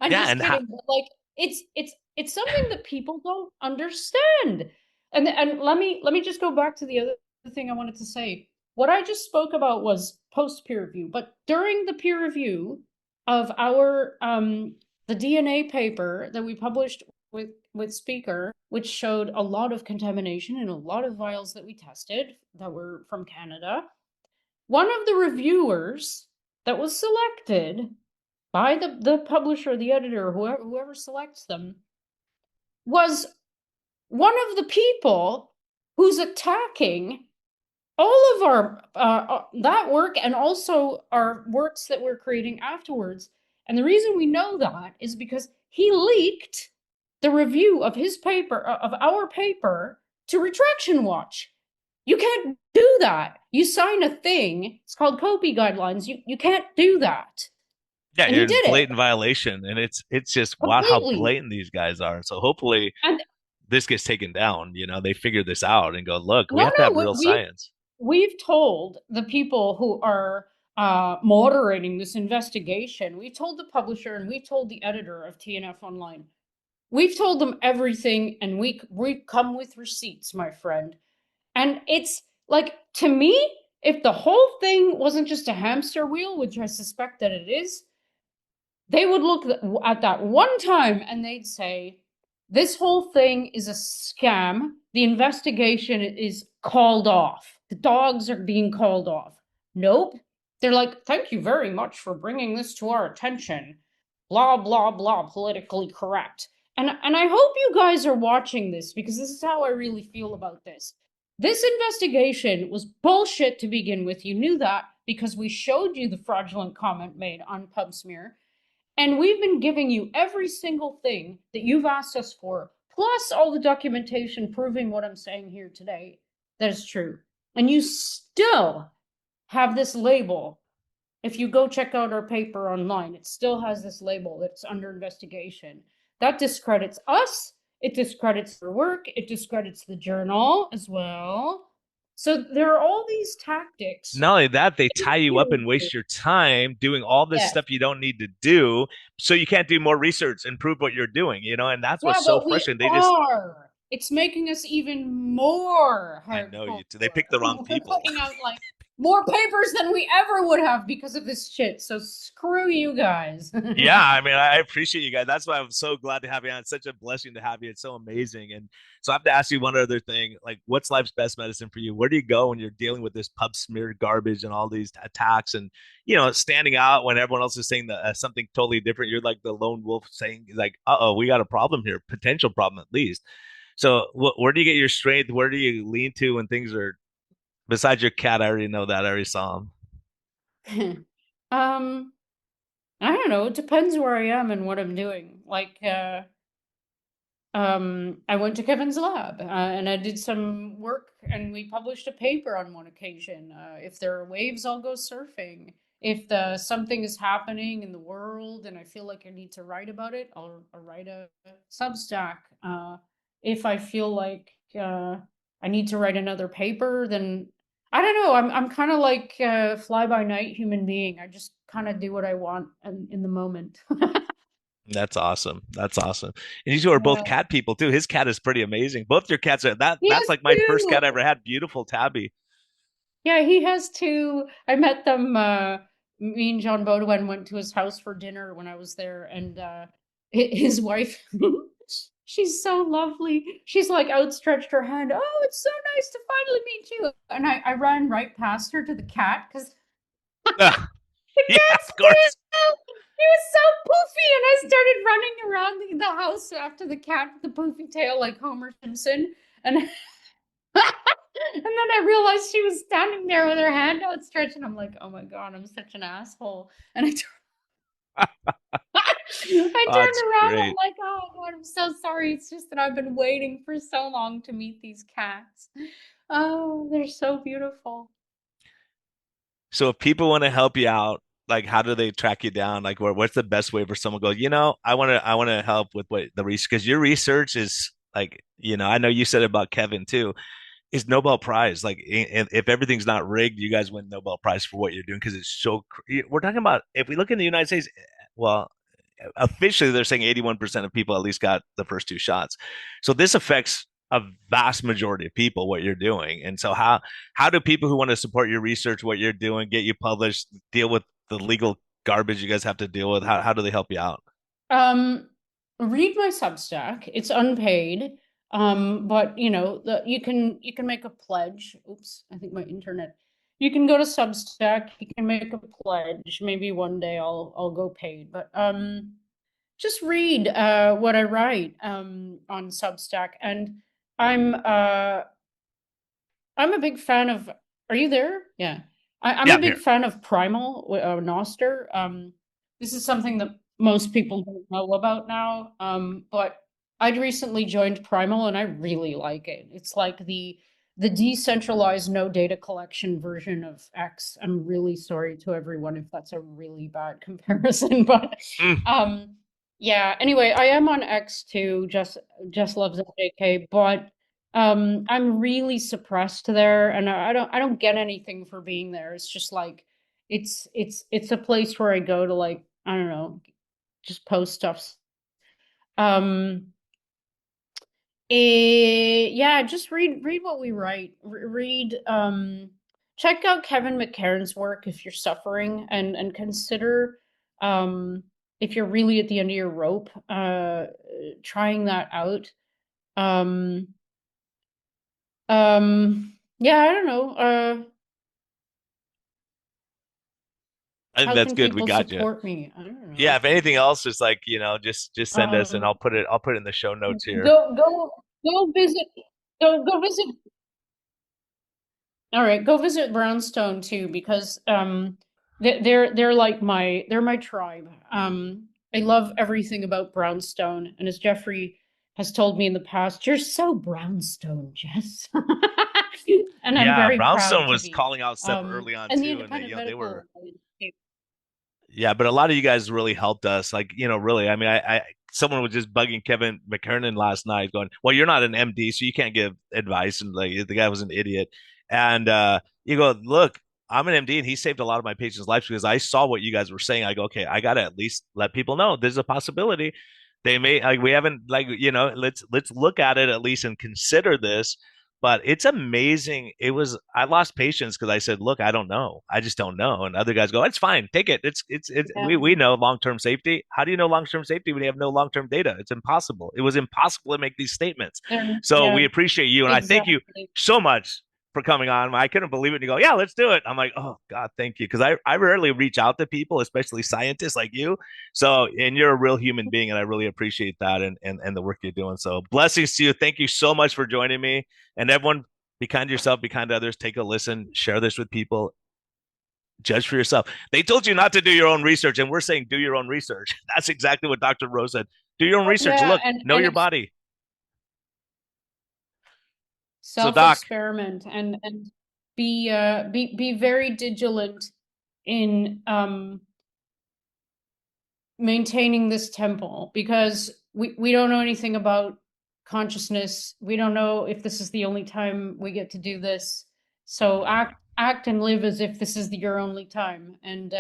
I'm yeah, just and how, kidding, but like it's something that people don't understand. And let me just go back to the other thing I wanted to say. What I just spoke about was post peer review, but during the peer review of our the DNA paper that we published with Speaker, which showed a lot of contamination in a lot of vials that we tested that were from Canada, one of the reviewers that was selected by the publisher, the editor, whoever selects them, was one of the people who's attacking all of our that work and also our works that we're creating afterwards. And the reason we know that is because he leaked the review of his paper, of our paper, to Retraction Watch. You can't do that. You sign a thing. It's called Copy Guidelines. You can't do that. yeah, And he you're in did it blatant violation, and it's just wow how completely. blatant these guys are. So hopefully And this gets taken down. They figure this out and go, look, we no, have to have no, real science. we've told the people who are moderating this investigation, we told the publisher and we told the editor of TNF Online, we've told them everything, and we come with receipts, my friend. And it's like, to me, if the whole thing wasn't just a hamster wheel, which I suspect that it is, they would look at that one time and they'd say, This whole thing is a scam. The investigation is called off. The dogs are being called off. Nope. They're like, thank you very much for bringing this to our attention. Blah, blah, blah, politically correct. And I hope you guys are watching this because this is how I really feel about this. This investigation was bullshit to begin with. You knew that because we showed you the fraudulent comment made on PubSmear. And we've been giving you every single thing that you've asked us for, plus all the documentation proving what I'm saying here today that is true. And you still have this label. If you go check out our paper online, it still has this label that's under investigation. That discredits us. It discredits their work. It discredits the journal as well. So there are all these tactics. Not only that, they tie you up and waste your time doing all this Yeah. stuff you don't need to do, so you can't do more research and prove what you're doing, and that's Yeah, what's so but we frustrating. They just are. It's making us even more I know hardcore. they picked the wrong We're people. putting out like more papers than we ever would have because of this shit. So screw you guys. Yeah, I mean, I appreciate you guys. That's why I'm so glad to have you on. It's such a blessing to have you. It's so amazing. And so I have to ask you one other thing. Like, what's life's best medicine for you? Where do you go when you're dealing with this pub smear garbage and all these attacks and, standing out when everyone else is saying something totally different? You're like the lone wolf saying, like, uh-oh, we got a problem here, potential problem at least. So where do you get your strength? Where do you lean to when things are, besides your cat? I already know that. I already saw him. um, I don't know. It depends where I am and what I'm doing. I went to Kevin's lab and I did some work and we published a paper on one occasion. If there are waves, I'll go surfing. If something is happening in the world and I feel like I need to write about it, I'll write a Substack. If I feel like I need to write another paper, then I don't know. I'm kind of like a fly by night human being. I just kind of do what I want in the moment. That's awesome. That's awesome. And you two are both Yeah. cat people too. His cat is pretty amazing. Both your cats are that He that's has like my first cat I two. ever had. Beautiful tabby. Yeah, he has two. I met them. Me and John Baudouin went to his house for dinner when I was there, and his wife, she's so lovely. She's like outstretched her hand. Oh, it's so nice to finally meet you. And I ran right past her to the cat because Ah, the yeah, cat's of course. tail. He was so poofy, and I started running around the house after the cat with the poofy tail like Homer Simpson. And and then I realized she was standing there with her hand outstretched, and I'm like, oh my god, I'm such an asshole. And I Oh, turned it's around, I'm great. like, oh god, I'm so sorry. It's just that I've been waiting for so long to meet these cats. Oh, they're so beautiful. So if people want to help you out, like how do they track you down? Like what's the best way for someone to go, I want to help with what the research because your research is like, I know you said it about Kevin too. Is Nobel Prize. Like, if everything's not rigged, you guys win Nobel Prize for what you're doing because it's so. We're talking about if we look in the United States, well, officially they're saying 81% of people at least got the first two shots. So this affects a vast majority of people what you're doing. And so how do people who want to support your research, what you're doing, get you published, deal with the legal garbage you guys have to deal with? How do they help you out? Um, Read my Substack. It's unpaid. But you can make a pledge. Oops, I think my internet. You can go to Substack. You can make a pledge. Maybe one day I'll go paid. But just read what I write on Substack. And I'm uh I'm a big fan of. Are you there? Yeah. I'm Yeah, a I'm big here. fan of Primal, Noster. This is something that most people don't know about now. But I'd recently joined Primal and I really like it. It's like the decentralized no data collection version of X. I'm really sorry to everyone if that's a really bad comparison, but Mm. um yeah, anyway, I am on X too, just loves JK, but I'm really suppressed there, and I don't get anything for being there. It's just like it's a place where I go to like I don't know, just post stuff. Um, yeah, just read what we write. Read check out Kevin McCarran's work if you're suffering, and consider um if you're really at the end of your rope, trying that out. Um, yeah, I don't know. I think How that's can good. We people got you. support me? I don't Yeah. know. If anything else, just like, just send us and Um, I'll put it in the show notes here. go visit go visit. All right, go visit Brownstone too, because they're like they're my tribe. I love everything about Brownstone, and as Jeffrey has told me in the past, you're so Brownstone, Jess. And I'm Yeah. very proud Brownstone to was be. calling out stuff early on And the too. And independent they were, medical landscape. yeah, but a lot of you guys really helped us. Like, really, I mean, someone was just bugging Kevin McKernan last night going, well, you're not an MD, so you can't give advice. And like, the guy was an idiot. And, you go, look, I'm an MD and he saved a lot of my patients' lives because I saw what you guys were saying. I go, okay, I got to at least let people know there's a possibility. They may, like, we haven't, like, let's look at it at least and consider this. But it's amazing. I lost patience because I said, look, I don't know. I just don't know. And other guys go, it's fine. Take it. Yeah. We know long-term safety. How do you know long-term safety when you have no long-term data? It's impossible. It was impossible to make these statements. So Yeah, we appreciate you. And I thank you exactly. so much for coming on. I couldn't believe it. And you go, yeah, let's do it. I'm like, oh God, thank you. Because I rarely reach out to people, especially scientists like you. So, and you're a real human being, and I really appreciate that and the work you're doing. So blessings to you. Thank you so much for joining me. And everyone, be kind to yourself, be kind to others, take a listen, share this with people, judge for yourself. They told you not to do your own research, and we're saying do your own research. That's exactly what Dr. Rose said. Do your own research. Yeah, Look, know your body. So, Doc, self-experiment and be very vigilant in maintaining this temple, because we don't know anything about consciousness. We don't know if this is the only time we get to do this. So act and live as if this is your only time, and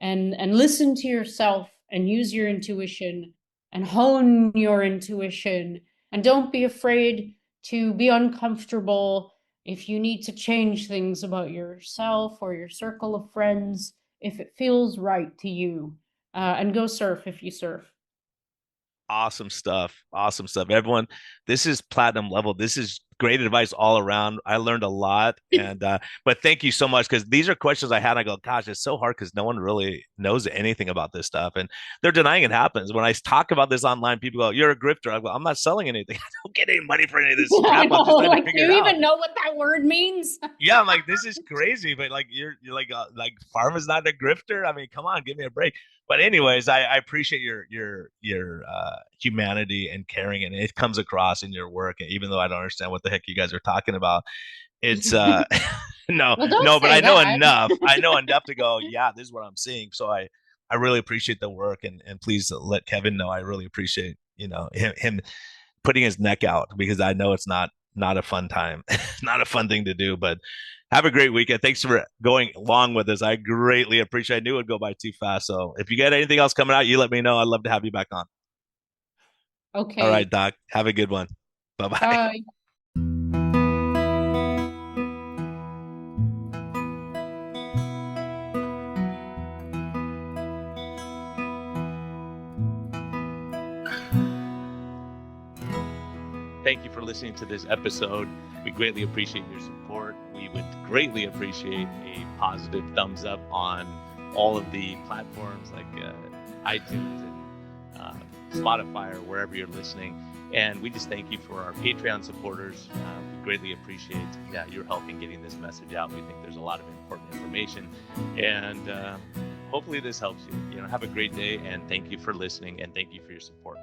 listen to yourself and use your intuition and hone your intuition, and don't be afraid to be uncomfortable if you need to change things about yourself or your circle of friends if it feels right to you. And go surf if you surf. awesome stuff. Awesome stuff. Everyone, this is platinum level. This is great advice all around. I learned a lot. And but thank you so much, because these are questions I had. I go, gosh, it's so hard because no one really knows anything about this stuff. And they're denying it happens. When I talk about this online, people go, you're a grifter. I go, I'm not selling anything. I don't get any money for any of this crap. I'm just trying to Like, do figure it you out. even know what that word means? Yeah, I'm like, this is crazy, but like you're like pharma's not a grifter. I mean, come on, give me a break. But anyways, I appreciate your humanity and caring, and it comes across in your work. And even though I don't understand what the heck you guys are talking about, it's no, Well, don't no, but say I know that. enough. I know enough to go, yeah, this is what I'm seeing. So I really appreciate the work, and please let Kevin know I really appreciate him putting his neck out, because I know it's not a fun time, not a fun thing to do. But have a great weekend. Thanks for going along with us. I greatly appreciate it. I knew it would go by too fast. So if you got anything else coming out, you let me know. I'd love to have you back on. All right, Okay. Doc. Have a good one. Bye-bye. Bye. Thank you for listening to this episode. We greatly appreciate your support. We would greatly appreciate a positive thumbs up on all of the platforms like iTunes and Spotify, or wherever you're listening. And we just thank you for our Patreon supporters. We greatly appreciate your help in getting this message out. We think there's a lot of important information, and hopefully this helps you. Have a great day, and thank you for listening, and thank you for your support.